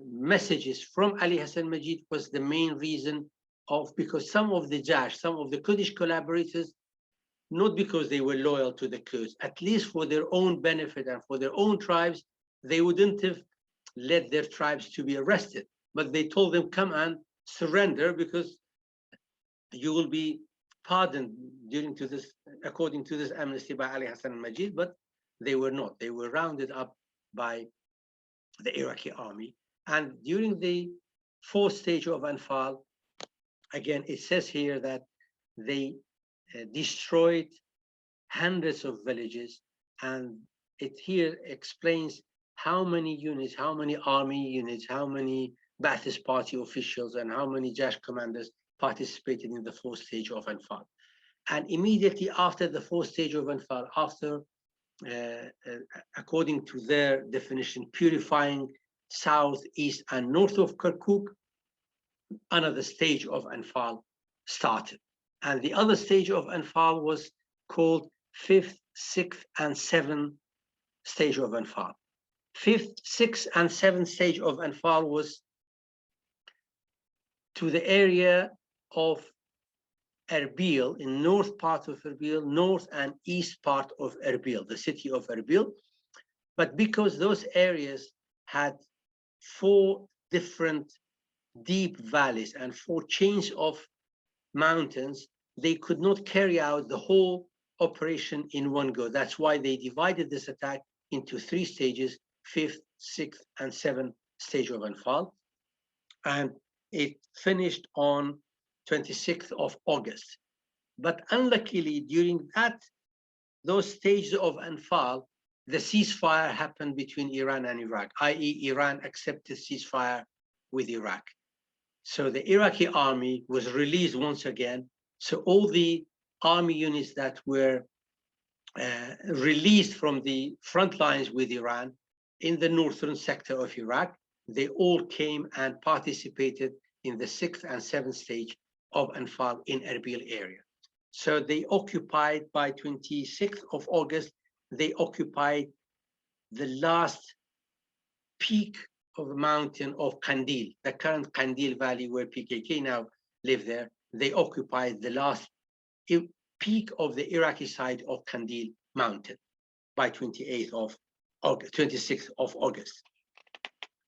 messages from Ali Hassan Majid was the main reason because some of the Jash, some of the Kurdish collaborators, not because they were loyal to the Kurds, at least for their own benefit and for their own tribes, they wouldn't have let their tribes to be arrested. But they told them, come and surrender, because you will be pardoned according to this amnesty by Ali Hassan al-Majid. But they were not. They were rounded up by the Iraqi army. And during the fourth stage of Anfal, again, it says here that they destroyed hundreds of villages, and it here explains how many units, how many army units, how many Ba'athist party officials, and how many Jash commanders participated in the fourth stage of Anfal. And immediately after the fourth stage of Anfal, after, according to their definition, purifying south, east, and north of Kerkuk, another stage of Anfal started. And the other stage of Anfal was called fifth, sixth, and seventh stage of Anfal. Fifth, sixth, and seventh stage of Anfal was to the area of Erbil, in north part of Erbil, north and east part of Erbil, the city of Erbil. But because those areas had 4 different deep valleys and 4 chains of mountains, they could not carry out the whole operation in one go. That's why they divided this attack into 3 stages, 5th, 6th, and 7th stage of Anfal. And it finished on 26th of August. But unluckily, during those stages of Anfal, the ceasefire happened between Iran and Iraq, i.e. Iran accepted ceasefire with Iraq. So the Iraqi army was released once again. So all the army units that were released from the front lines with Iran in the northern sector of Iraq, they all came and participated in the 6th and 7th stage of Anfal in Erbil area. So they occupied, by 26th of August, they occupied the last peak of the mountain of Kandil, the current Kandil Valley where PKK now live there. They occupied the last peak of the Iraqi side of Kandil mountain by 26th of August.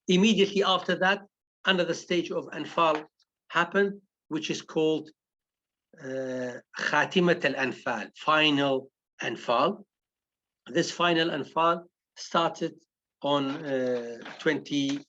Immediately after that, another stage of Anfal happened, which is called Khatimat al-Anfal, final Anfal. This final Anfal started on 28th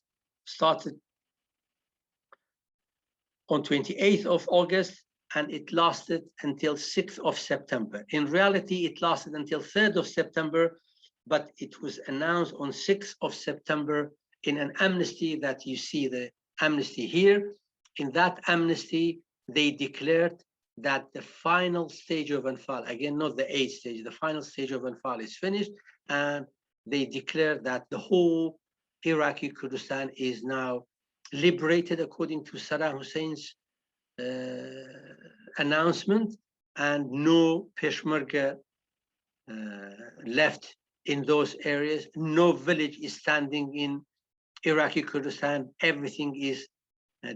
of August, and it lasted until 6th of September. In reality, it lasted until 3rd of September, but it was announced on 6th of September in an amnesty that you see the amnesty here. In that amnesty, they declared that the final stage of Anfal, again, not the 8th stage, the final stage of Anfal is finished, and they declared that the whole Iraqi Kurdistan is now liberated according to Saddam Hussein's announcement, and no Peshmerga left in those areas. No village is standing in Iraqi Kurdistan. Everything is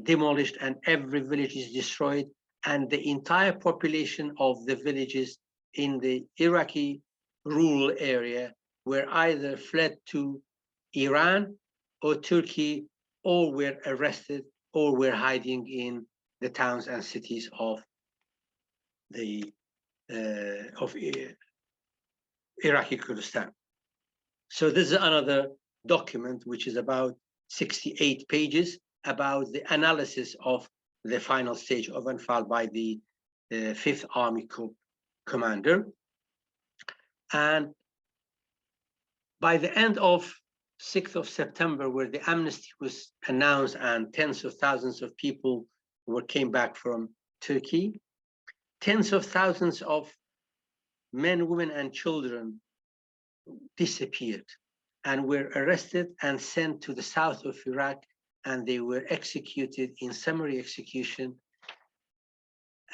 demolished and every village is destroyed, and the entire population of the villages in the Iraqi rural area were either fled to Iran or Turkey, or were arrested, or were hiding in the towns and cities of the Iraqi Kurdistan. So this is another document which is about 68 pages about the analysis of the final stage of Anfal by the 5th Army Corps commander. And by the end of 6th of September, where the amnesty was announced and tens of thousands of people came back from Turkey, tens of thousands of men, women, and children disappeared and were arrested and sent to the south of Iraq, and they were executed in summary execution.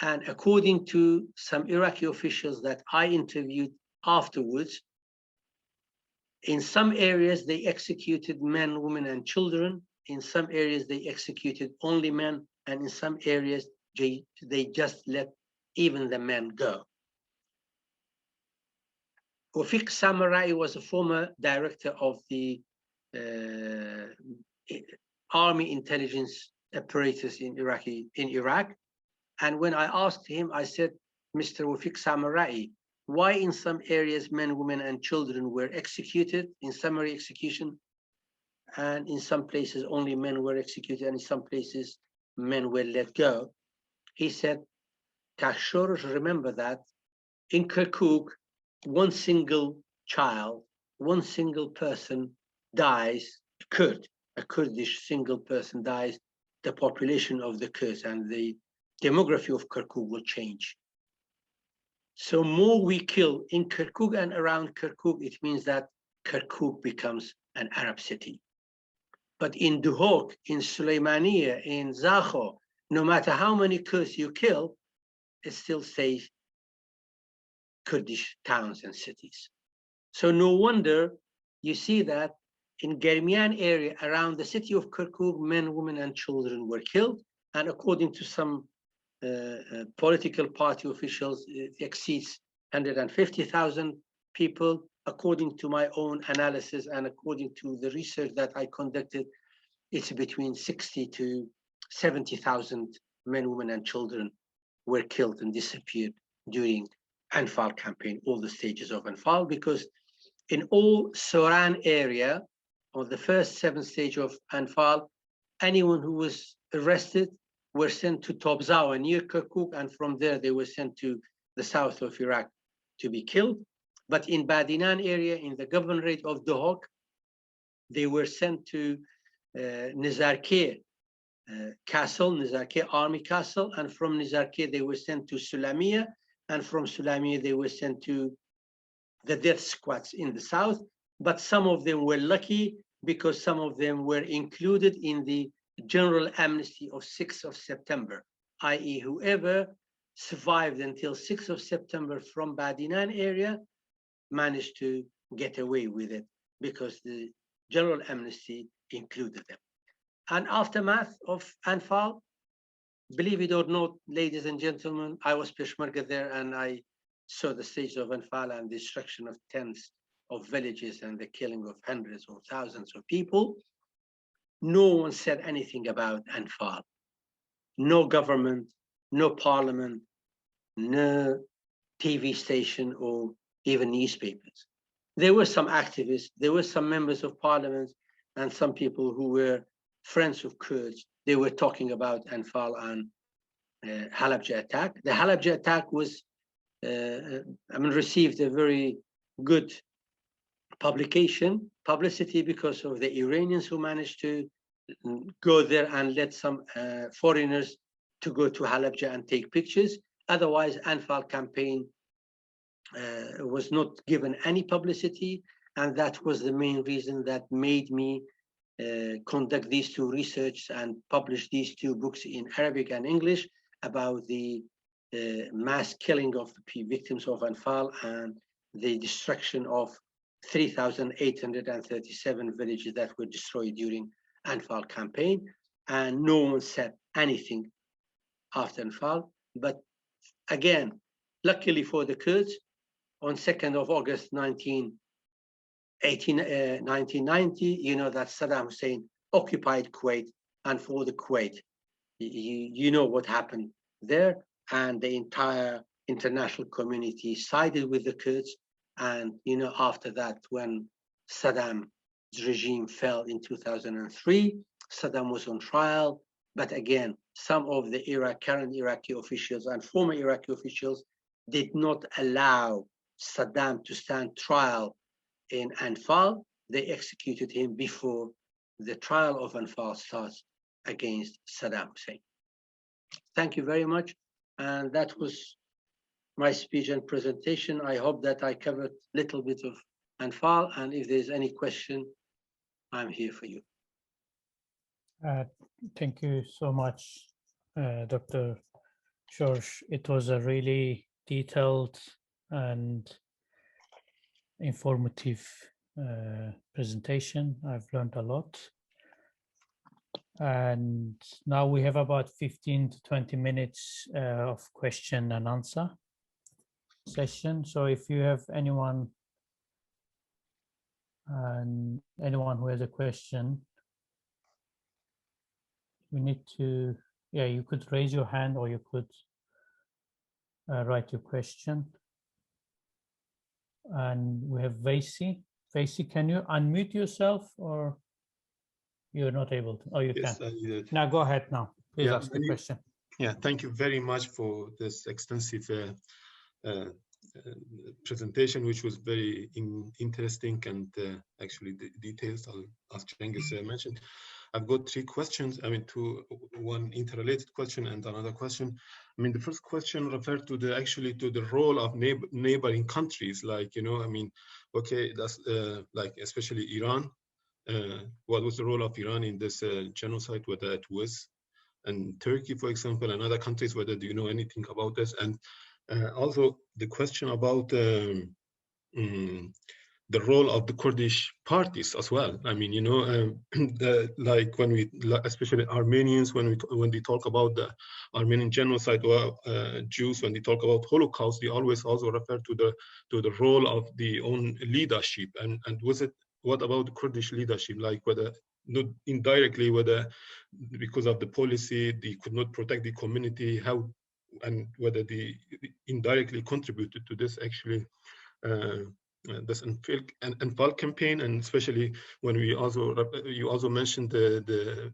And according to some Iraqi officials that I interviewed afterwards, in some areas they executed men, women, and children. In some areas they executed only men, and in some areas they just let even the men go. Wafik Samarai was a former director of the army intelligence apparatus in Iraq. And when I asked him, I said, Mr. Wafik Samarai, why in some areas men, women, and children were executed in summary execution, and in some places only men were executed, and in some places men were let go? He said, Shorsh, remember that in Kerkuk, one single child, one single person dies, a Kurdish single person dies, the population of the Kurds and the demography of Kerkuk will change. So more we kill in Kerkuk and around Kerkuk, it means that Kerkuk becomes an Arab city. But in Duhok, in Suleymaniye, in Zakho, no matter how many Kurds you kill, it still stays Kurdish towns and cities. So no wonder you see that in Germian area around the city of Kerkuk, men, women, and children were killed. And according to some political party officials, it exceeds 150,000 people. According to my own analysis and according to the research that I conducted, it's between 60 to 70,000 men, women, and children were killed and disappeared during Anfal campaign, all the stages of Anfal, because in all Soran area, on the first 7th stage of Anfal, anyone who was arrested were sent to Tobzawa near Kerkuk, and from there they were sent to the south of Iraq to be killed. But in Badinan area, in the governorate of Duhok, they were sent to Nizarke castle, Nizarke army castle, and from Nizarke they were sent to Sulamiya, and from Sulamiya they were sent to the death squads in the south. But some of them were lucky because some of them were included in the general amnesty of 6th of September, i.e. whoever survived until 6th of September from Badinan area managed to get away with it because the general amnesty included them. And aftermath of Anfal, believe it or not, ladies and gentlemen, I was Peshmerga there and I saw the stage of Anfal and destruction of tens of villages and the killing of hundreds or thousands of people. No one said anything about Anfal. No government, no parliament, no TV station or even newspapers. There were some activists, there were some members of parliament, and some people who were friends of Kurds. They were talking about Anfal and Halabja attack. The Halabja attack was, received a very good publicity because of the Iranians who managed to go there and let some foreigners to go to Halabja and take pictures. Otherwise, Anfal campaign was not given any publicity, and that was the main reason that made me conduct these two research and publish these two books in Arabic and English about the mass killing of the victims of Anfal and the destruction of 3,837 villages that were destroyed during Anfal campaign. And no one said anything after Anfal. But again, luckily for the Kurds, on 2nd of August 1990, you know that Saddam Hussein occupied Kuwait, and for the Kuwait, you know what happened there, and the entire international community sided with the Kurds. And you know, after that, when Saddam's regime fell in 2003, Saddam was on trial. But again, some of the current Iraqi officials and former Iraqi officials did not allow Saddam to stand trial in Anfal. They executed him before the trial of Anfal starts against Saddam Hussein. Thank you very much. And that was my speech and presentation. I hope that I covered a little bit of Anfal, and if there's any question, I'm here for you. Thank you so much, Dr. Shorsh. It was a really detailed and informative presentation. I've learned a lot. And now we have about 15 to 20 minutes of question and answer session. So if you have anyone who has a question, we need to, you could raise your hand, or you could write your question. And we have Vaisi. Vaisi, can you unmute yourself, or you're not able to? Oh, you yes, can. Now go ahead now. Please ask the question. Yeah, thank you very much for this extensive presentation, which was very interesting, and actually the details, as Cengiz mentioned. I've got three questions. One interrelated question and another question. The first question referred to the role of neighboring countries, like, okay, that's like especially Iran. What was the role of Iran in this genocide, whether it was, and Turkey, for example, and other countries, whether do you know anything about this? And also the question about the role of the Kurdish parties as well. Like when we, especially Armenians, when they talk about the Armenian genocide, or Jews, when they talk about Holocaust, they always also refer to the role of the own leadership. And what about the Kurdish leadership? Like whether not indirectly, whether because of the policy they could not protect the community, how, and whether they indirectly contributed to this actually. This Anfal campaign, and especially when you also mentioned the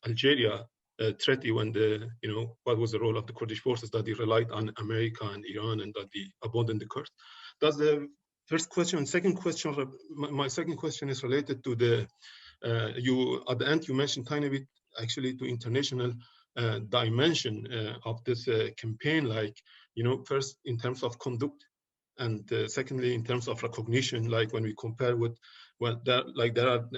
Algeria treaty, when what was the role of the Kurdish forces, that they relied on America and Iran, and that they abandoned the Kurds. That's the first question. Second question, my second question is related to the at the end you mentioned tiny bit actually to international dimension of this campaign, like first in terms of conduct, and secondly, in terms of recognition, like when we compare with, well, there are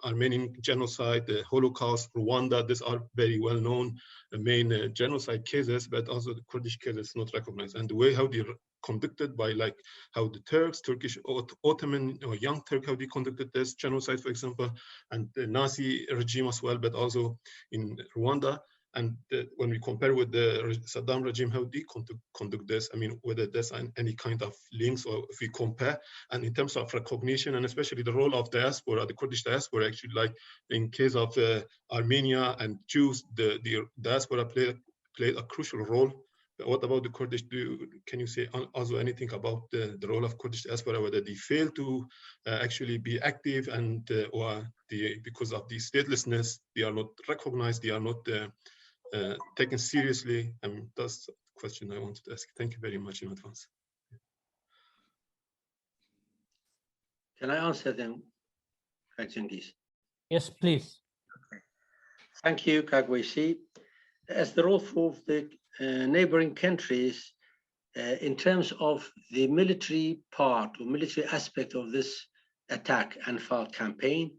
Armenian genocide, the Holocaust, Rwanda, these are very well-known main genocide cases, but also the Kurdish cases not recognized. And the way how they conducted by, like, how the Turkish Ottoman or Young Turk, how they conducted this genocide, for example, and the Nazi regime as well, but also in Rwanda. And when we compare with the Saddam regime, how they conduct this, whether there's any kind of links, or if we compare, and in terms of recognition, and especially the role of diaspora, the Kurdish diaspora, actually, like in case of Armenia and Jews, the diaspora played a crucial role what about the Kurdish? Can you say also anything about the role of Kurdish diaspora, whether they fail to actually be active and or because of the statelessness, they are not recognized, they are not taken seriously? I mean, that's the question I wanted to ask. Thank you very much in advance. Can I answer them, Cengiz? Yes, please. Okay. Thank you, Kagwesi. As the role of the neighboring countries, in terms of the military part or military aspect of this attack Anfal campaign,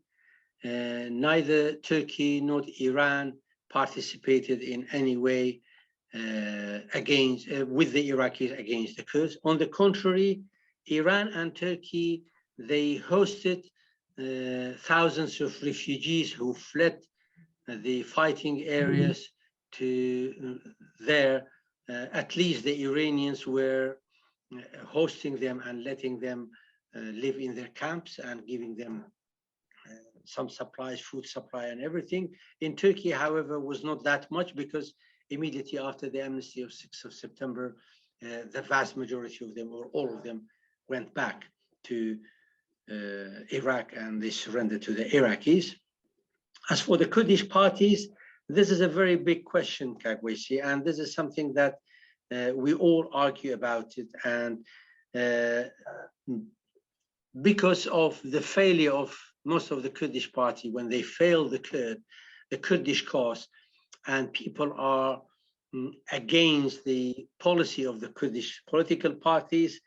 neither Turkey nor Iran participated in any way with the Iraqis against the Kurds. On the contrary, Iran and Turkey, they hosted thousands of refugees who fled the fighting areas to there. At least the Iranians were hosting them and letting them live in their camps and giving them some supplies, food supply and everything. In Turkey, however, was not that much, because immediately after the amnesty of 6th of September, the vast majority of them, or all of them, went back to Iraq and they surrendered to the Iraqis. As for the Kurdish parties, this is a very big question, Kagwesi, and this is something that we all argue about it. And because of the failure of most of the Kurdish party, when they fail the Kurdish cause, and people are against the policy of the Kurdish political parties,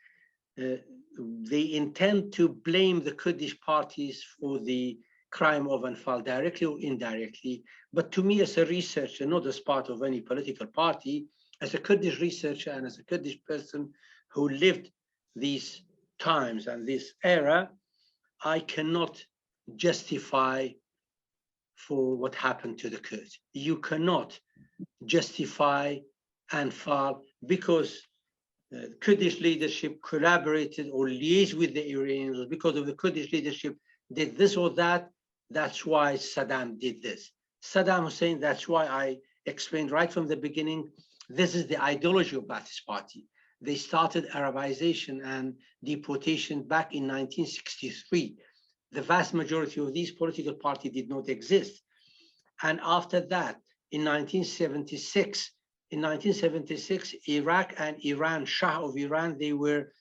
they intend to blame the Kurdish parties for the crime of Anfal directly or indirectly. But to me, as a researcher, not as part of any political party, as a Kurdish researcher and as a Kurdish person who lived these times and this era, I cannot justify for what happened to the Kurds. You cannot justify Anfal because Kurdish leadership collaborated or liaised with the Iranians, because of the Kurdish leadership did this or that. That's why Saddam did this. Saddam Hussein, that's why I explained right from the beginning, this is the ideology of Ba'athist Party. They started Arabization and deportation back in 1963. The vast majority of these political parties did not exist. And after that, in 1976, Iraq and Iran, Shah of Iran, they were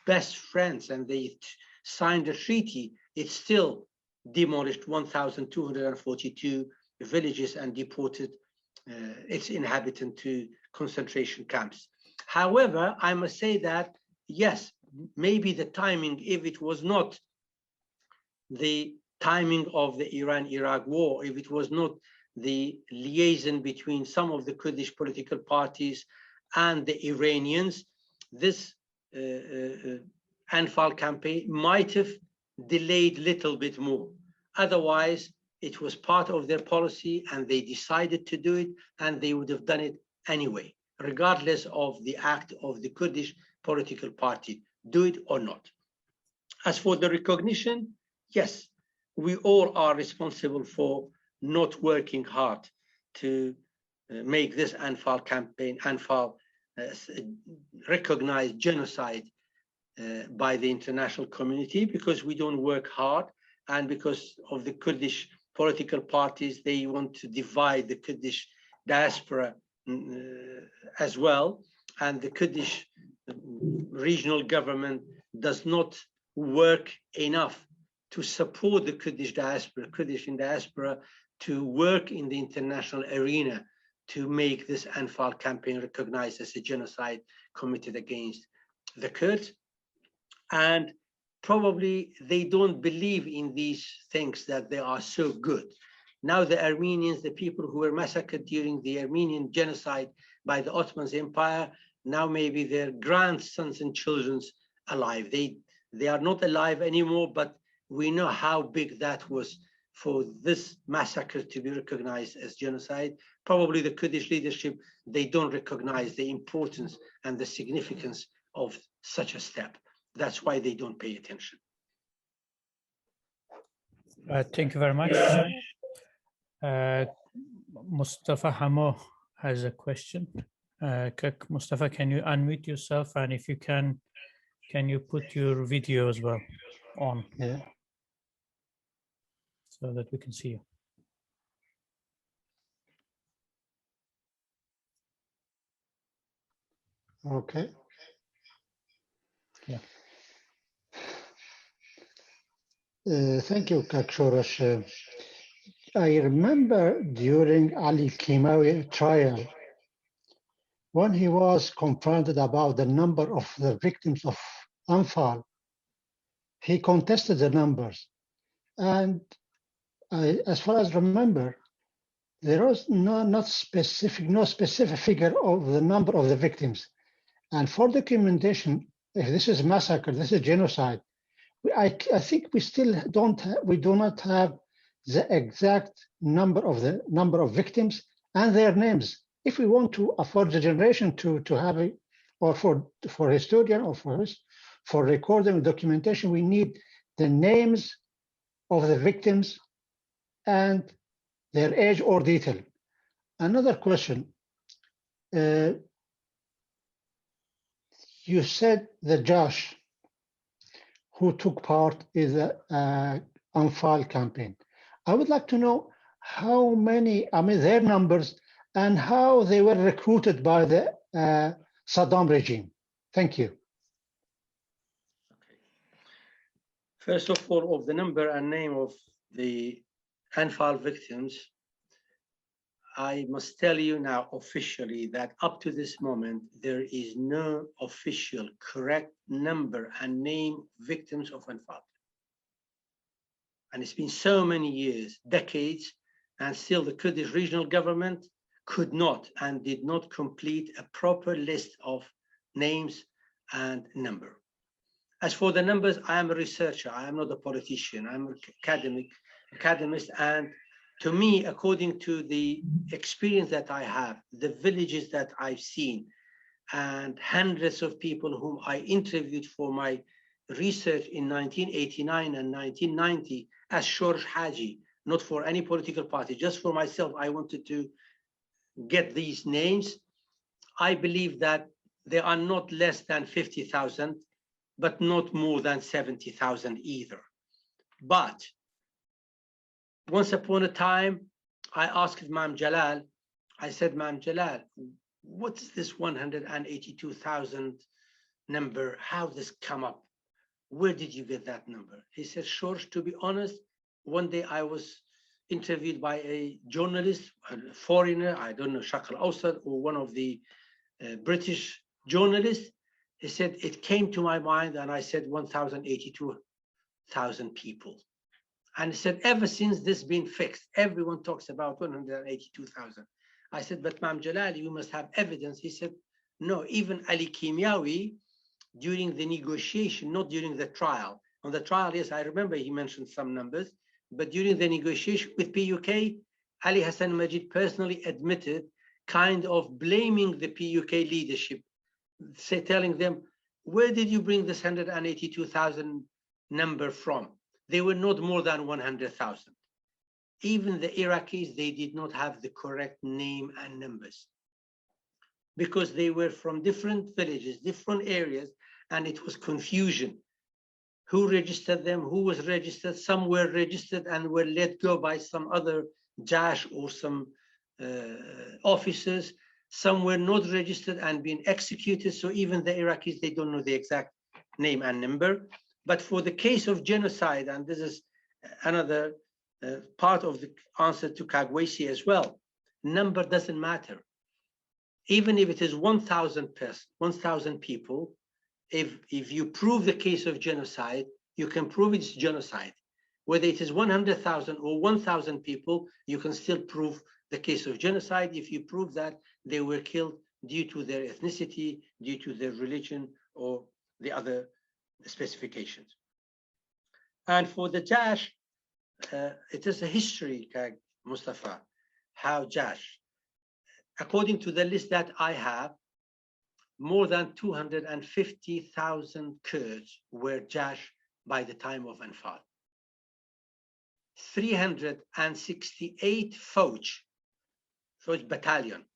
best friends and they signed a treaty. It still demolished 1,242 villages and deported its inhabitants to concentration camps. However, I must say that, yes, maybe the timing, if it was not the timing of the Iran-Iraq war, if it was not the liaison between some of the Kurdish political parties and the Iranians, this Anfal campaign might have delayed a little bit more. Otherwise, it was part of their policy and they decided to do it, and they would have done it anyway, regardless of the act of the Kurdish political party, do it or not. As for the recognition, yes, we all are responsible for not working hard to make this Anfal campaign, Anfal recognized genocide by the international community, because we don't work hard, and because of the Kurdish political parties, they want to divide the Kurdish diaspora as well, and the Kurdish regional government does not work enough to support the Kurdish in diaspora, to work in the international arena to make this Anfal campaign recognized as a genocide committed against the Kurds. And probably they don't believe in these things, that they are so good. Now the Armenians, the people who were massacred during the Armenian genocide by the Ottoman Empire, now maybe their grandsons and children's alive. They are not alive anymore, but we know how big that was for this massacre to be recognized as genocide. Probably the Kurdish leadership, they don't recognize the importance and the significance of such a step. That's why they don't pay attention. Thank you very much. Mustafa Hamo has a question. Mustafa, can you unmute yourself? And if you can you put your video as well on? Yeah. So that we can see you. Okay. Yeah. Thank you, Shorsh. I remember during Ali Kimawi trial, when he was confronted about the number of the victims of Anfal, he contested the numbers. And as far as I remember, there was no specific figure of the number of the victims. And for documentation, if this is massacre, this is genocide, I think we still do not have the exact number of victims and their names. If we want to afford the generation to have it, or for historian or for recording and documentation, we need the names of the victims and their age or detail. Another question. You said the Josh who took part in the Anfal campaign. I would like to know how many, their numbers and how they were recruited by the Saddam regime. Thank you. Okay. First of all, of the number and name of the Anfal victims, I must tell you now officially that up to this moment, there is no official correct number and name of victims of Anfal. And it's been so many years, decades, and still the Kurdish regional government could not and did not complete a proper list of names and number. As for the numbers, I am a researcher. I am not a politician. I'm an academist, and to me, according to the experience that I have, the villages that I've seen, and hundreds of people whom I interviewed for my research in 1989 and 1990 as Shorsh Haji, not for any political party, just for myself, I wanted to get these names. I believe that there are not less than 50,000, but not more than 70,000 either. But once upon a time, I asked Imam Jalal, I said, Imam Jalal, what's this 182,000 number? How did this come up? Where did you get that number? He said, Shorsh, to be honest, one day I was interviewed by a journalist, a foreigner, I don't know, Shaq al-Awsat, or one of the British journalists. He said, it came to my mind, and I said 182,000 people. And he said, ever since this been fixed, everyone talks about 182,000. I said, but Imam Jalal, you must have evidence. He said, no, even Ali Kimawi, during the negotiation, not during the trial. On the trial, yes, I remember he mentioned some numbers, but during the negotiation with PUK, Ali Hassan Majid personally admitted kind of blaming the PUK leadership, telling them, where did you bring this 182,000 number from? They were not more than 100,000. Even the Iraqis, they did not have the correct name and numbers because they were from different villages, different areas, and it was confusion. Who registered them? Who was registered? Some were registered and were let go by some other Jash or some officers. Some were not registered and being executed. So even the Iraqis, they don't know the exact name and number. But for the case of genocide, and this is another part of the answer to Kagwesi as well, number doesn't matter. Even if it is 1,000 people, if you prove the case of genocide, you can prove it's genocide. Whether it is 100,000 or 1,000 people, you can still prove the case of genocide if you prove that they were killed due to their ethnicity, due to their religion, or the other specifications. And for the Jash, it is a history, Mustafa, how Jash, according to the list that I have, more than 250,000 Kurds were Jash by the time of Anfal. 368 Fauj battalion,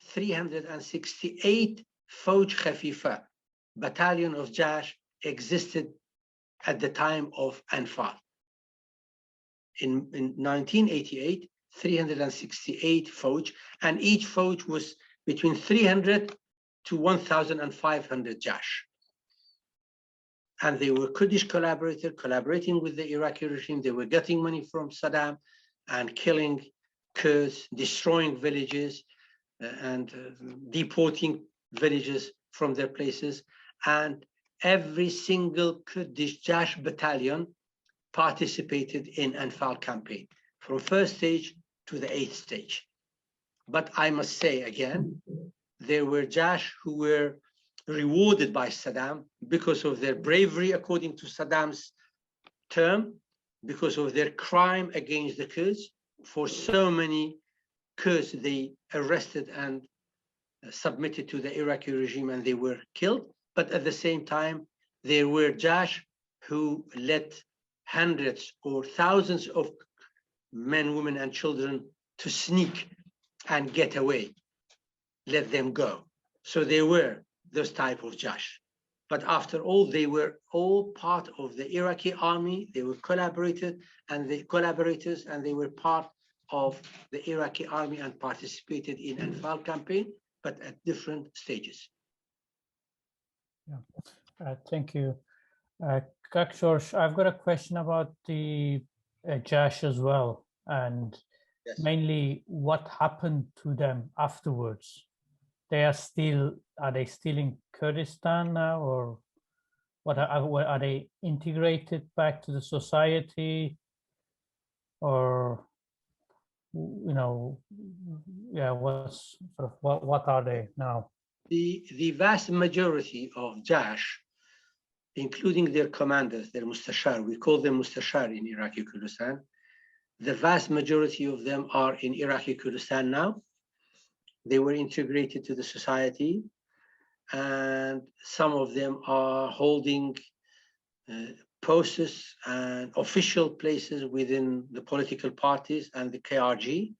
368 Fauj Khafifa, battalion of Jash, existed at the time of Anfal. In 1988, 368 Fauj, and each Fauj was between 300 to 1,500 Jash. And they were Kurdish collaborators, collaborating with the Iraqi regime. They were getting money from Saddam and killing Kurds, destroying villages, and deporting villages from their places. And every single Kurdish Jash battalion participated in Anfal campaign, from first stage to the 8th stage. But I must say again, there were Jash who were rewarded by Saddam because of their bravery, according to Saddam's term, because of their crime against the Kurds. For so many Kurds, they arrested and submitted to the Iraqi regime, and they were killed. But at the same time, there were Jash who let hundreds or thousands of men, women, and children to sneak and get away, let them go. So there were those type of Jash. But after all, they were all part of the Iraqi army. They were collaborators, and they were part of the Iraqi army and participated in Anfal campaign, but at different stages. Yeah, thank you. Shorsh, I've got a question about the Jash as well, and yes, mainly what happened to them afterwards. Are they still in Kurdistan now, or what are they integrated back to the society, or yeah, what are they now? The vast majority of Jash, including their commanders, their mustashar, we call them mustashar in Iraqi Kurdistan, the vast majority of them are in Iraqi Kurdistan now. They were integrated to the society, and some of them are holding posts and official places within the political parties and the KRG.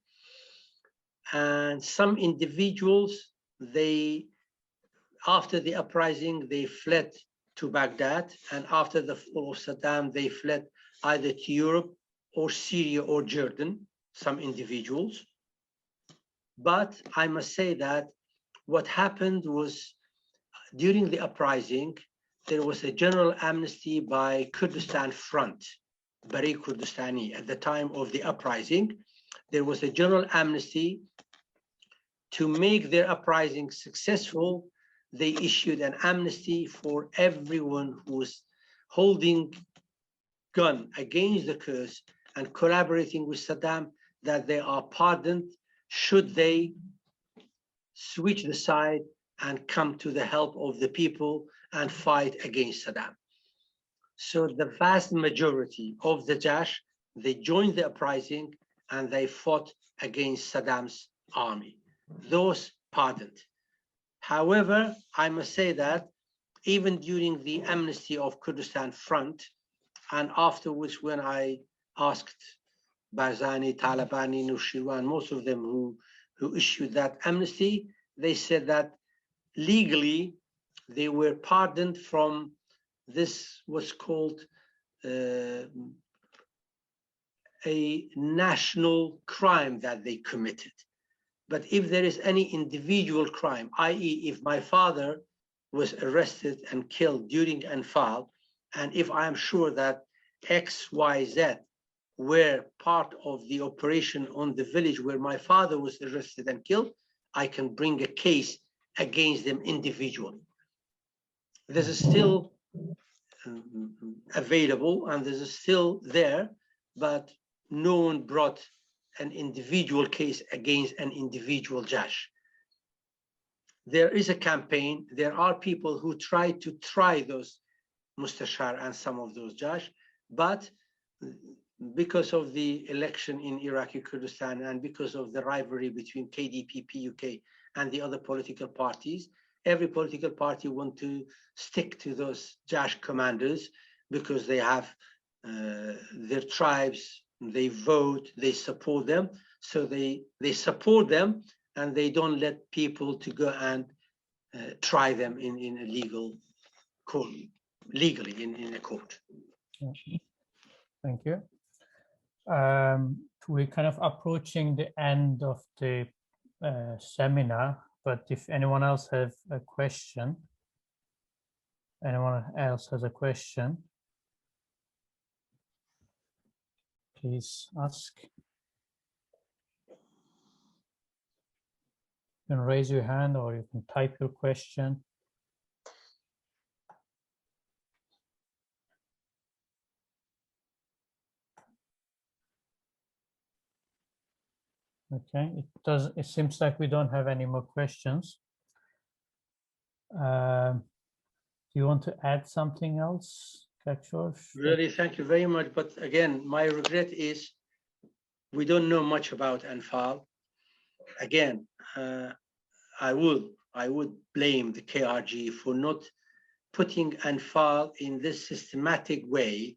And some individuals, after the uprising, they fled to Baghdad, and after the fall of Saddam, they fled either to Europe or Syria or Jordan, some individuals. But I must say that what happened was, during the uprising, there was a general amnesty by Kurdistan Front, Bari Kurdistani. At the time of the uprising, there was a general amnesty. To make their uprising successful, they issued an amnesty for everyone who was holding gun against the Kurds and collaborating with Saddam, that they are pardoned should they switch the side and come to the help of the people and fight against Saddam. So the vast majority of the Jash, they joined the uprising and they fought against Saddam's army. Those pardoned. However, I must say that even during the amnesty of Kurdistan Front, and afterwards when I asked Barzani, Talabani, Nushirwan, most of them who issued that amnesty, they said that legally they were pardoned from this, what's called a national crime that they committed. But if there is any individual crime, i.e. if my father was arrested and killed during Anfal, and if I am sure that X, Y, Z were part of the operation on the village where my father was arrested and killed, I can bring a case against them individually. This is still available and this is still there, but no one brought an individual case against an individual Jash. There is a campaign. There are people who try those Mustashar and some of those Jash, but because of the election in Iraqi Kurdistan and because of the rivalry between KDP, PUK, and the other political parties, every political party wants to stick to those Jash commanders because they have their tribes, they vote, they support them. So they support them and they don't let people to go and try them in a legal court, legally in a court. Yeah. Thank you. We're kind of approaching the end of the seminar, but if anyone else has a question, please ask. You can raise your hand or you can type your question. Okay, it seems like we don't have any more questions. Do you want to add something else, Shorsh? Really, thank you very much. But again, my regret is we don't know much about Anfal. Again, I would blame the KRG for not putting Anfal in this systematic way,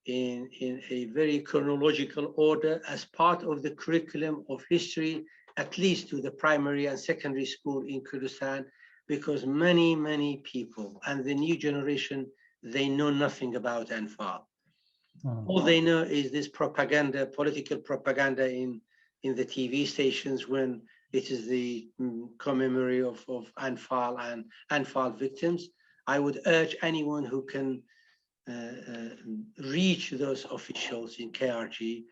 in a very chronological order as part of the curriculum of history, at least to the primary and secondary school in Kurdistan, because many people and the new generation, they know nothing about Anfal. All they know is this propaganda, political propaganda in the TV stations when it is the commemory of Anfal and Anfal victims. I would urge anyone who can reach those officials in KRG,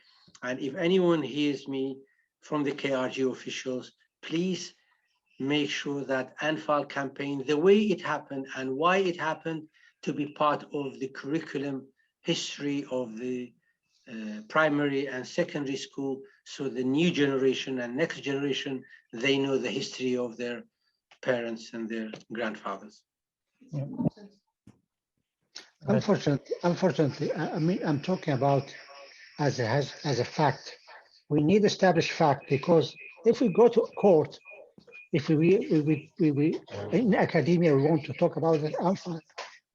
and if anyone hears me from the KRG officials, please make sure that Anfal campaign, the way it happened and why it happened, to be part of the curriculum history of the primary and secondary school, so the new generation and next generation, they know the history of their parents and their grandfathers. Yeah. Unfortunately, I mean, I'm talking about as a fact. We need established fact, because if we go to court, if we in academia we want to talk about the Anfal,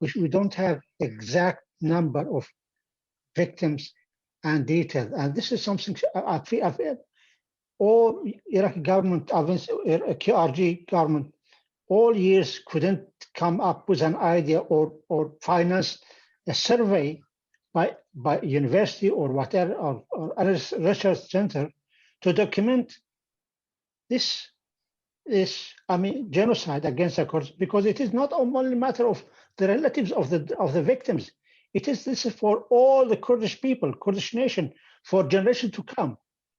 we don't have exact number of victims and detail, and this is something I feel all Iraqi government, KRG government, all years couldn't come up with an idea or finance a survey by university or whatever or other research center to document this genocide against the Kurds, because it is not only a matter of the relatives of the victims. This is for all the Kurdish people, Kurdish nation, for generations to come,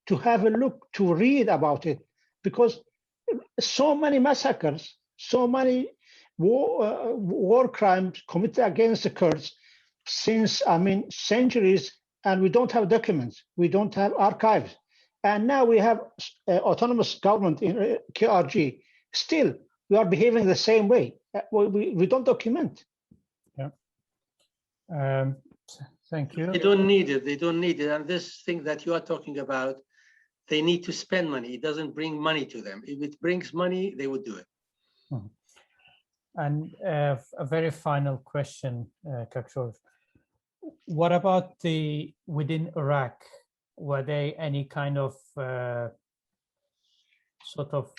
to have a look, to read about it, because so many massacres, so many war crimes committed against the Kurds since centuries, and we don't have documents, we don't have archives. And now we have autonomous government in KRG. Still, we are behaving the same way. We don't document. Yeah. Thank you. They don't need it. They don't need it. And this thing that you are talking about, they need to spend money. It doesn't bring money to them. If it brings money, they would do it. And a very final question, Shorsh. What about within Iraq? Were there any kind of sort of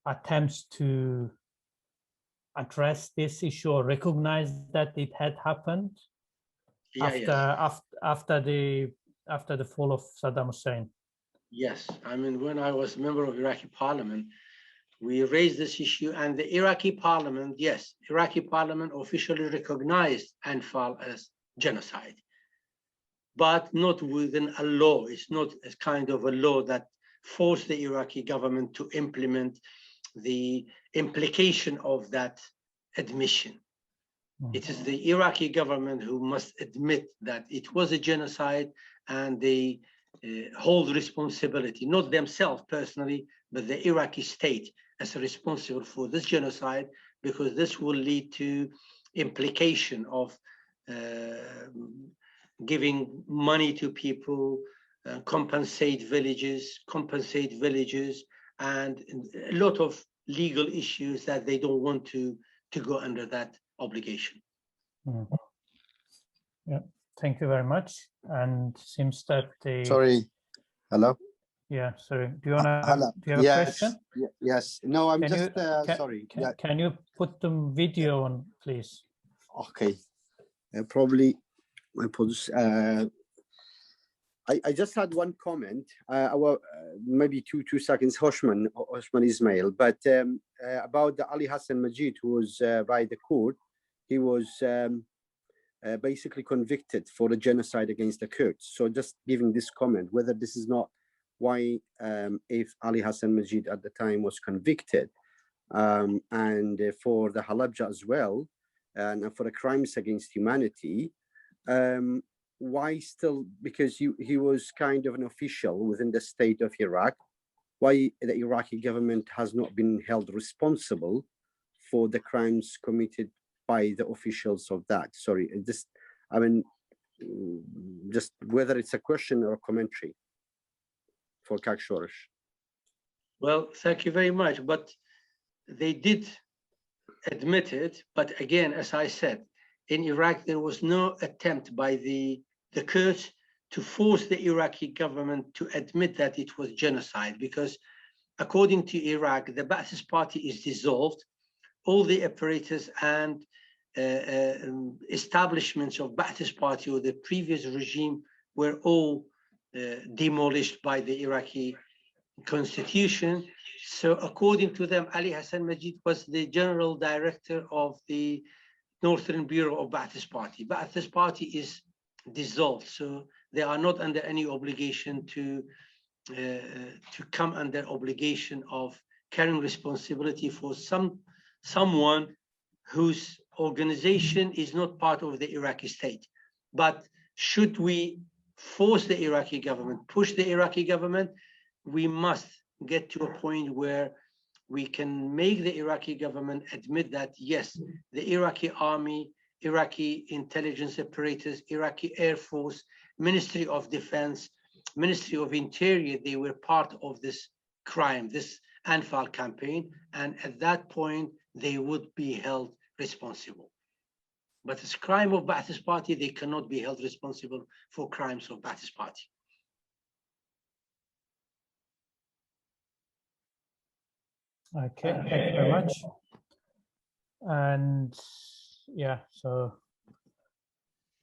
attempts to address this issue or recognize that it had happened after the fall of Saddam Hussein? Yes, I mean, when I was a member of Iraqi Parliament, we raised this issue, and the Iraqi Parliament, yes, Iraqi Parliament officially recognized Anfal as genocide, but not within a law. It's not a kind of a law that forced the Iraqi government to implement the implication of that admission. It is the Iraqi government who must admit that it was a genocide, and they hold responsibility, not themselves personally, but the Iraqi state as responsible for this genocide, because this will lead to implication of giving money to people, compensate villages, and a lot of legal issues that they don't want to go under that obligation. Yeah, thank you very much. And seems that Sorry, hello? Yeah, sorry. Do you want to? Do you have a question? Yes. No, I'm Can just you, sorry. Can you put the video on, please? Okay. Probably. My apologies. I just had one comment. Maybe two seconds. Hoshman Ismail, but about the Ali Hassan Majid, who was by the court. He was basically convicted for a genocide against the Kurds. So just giving this comment, whether this is not why, if Ali Hassan Majid at the time was convicted, and for the Halabja as well, and for the crimes against humanity, why still, because he was kind of an official within the state of Iraq, why the Iraqi government has not been held responsible for the crimes committed by the officials of that? Sorry, just whether it's a question or a commentary for Kak Shorsh. Well, thank you very much. But they did admit it. But again, as I said, in Iraq, there was no attempt by the Kurds to force the Iraqi government to admit that it was genocide, because according to Iraq, the Ba'athist party is dissolved. All the apparatus and establishments of Ba'athist party or the previous regime were all demolished by the Iraqi constitution. So according to them, Ali Hassan Majid was the general director of the Northern Bureau of Ba'athist Party. Ba'athist Party is dissolved, so they are not under any obligation to come under obligation of carrying responsibility for someone whose organization is not part of the Iraqi state. But should we force the Iraqi government, push the Iraqi government, we must get to a point where we can make the Iraqi government admit that, yes, the Iraqi army, Iraqi intelligence apparatus, Iraqi Air Force, Ministry of Defense, Ministry of Interior, they were part of this crime, this Anfal campaign, and at that point, they would be held responsible. But as crime of Ba'athist Party, they cannot be held responsible for crimes of Ba'athist Party. Okay, thank you very much. And yeah, so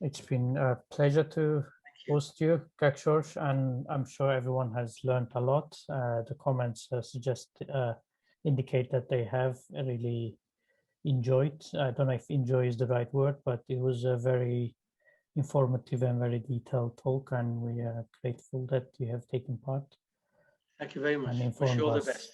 it's been a pleasure to host you, Kak Shorsh, and I'm sure everyone has learned a lot. The comments indicate that they have really enjoyed. I don't know if enjoy is the right word, but it was a very informative and very detailed talk, and we are grateful that you have taken part. Thank you very much. And Wish informed you all the us. best.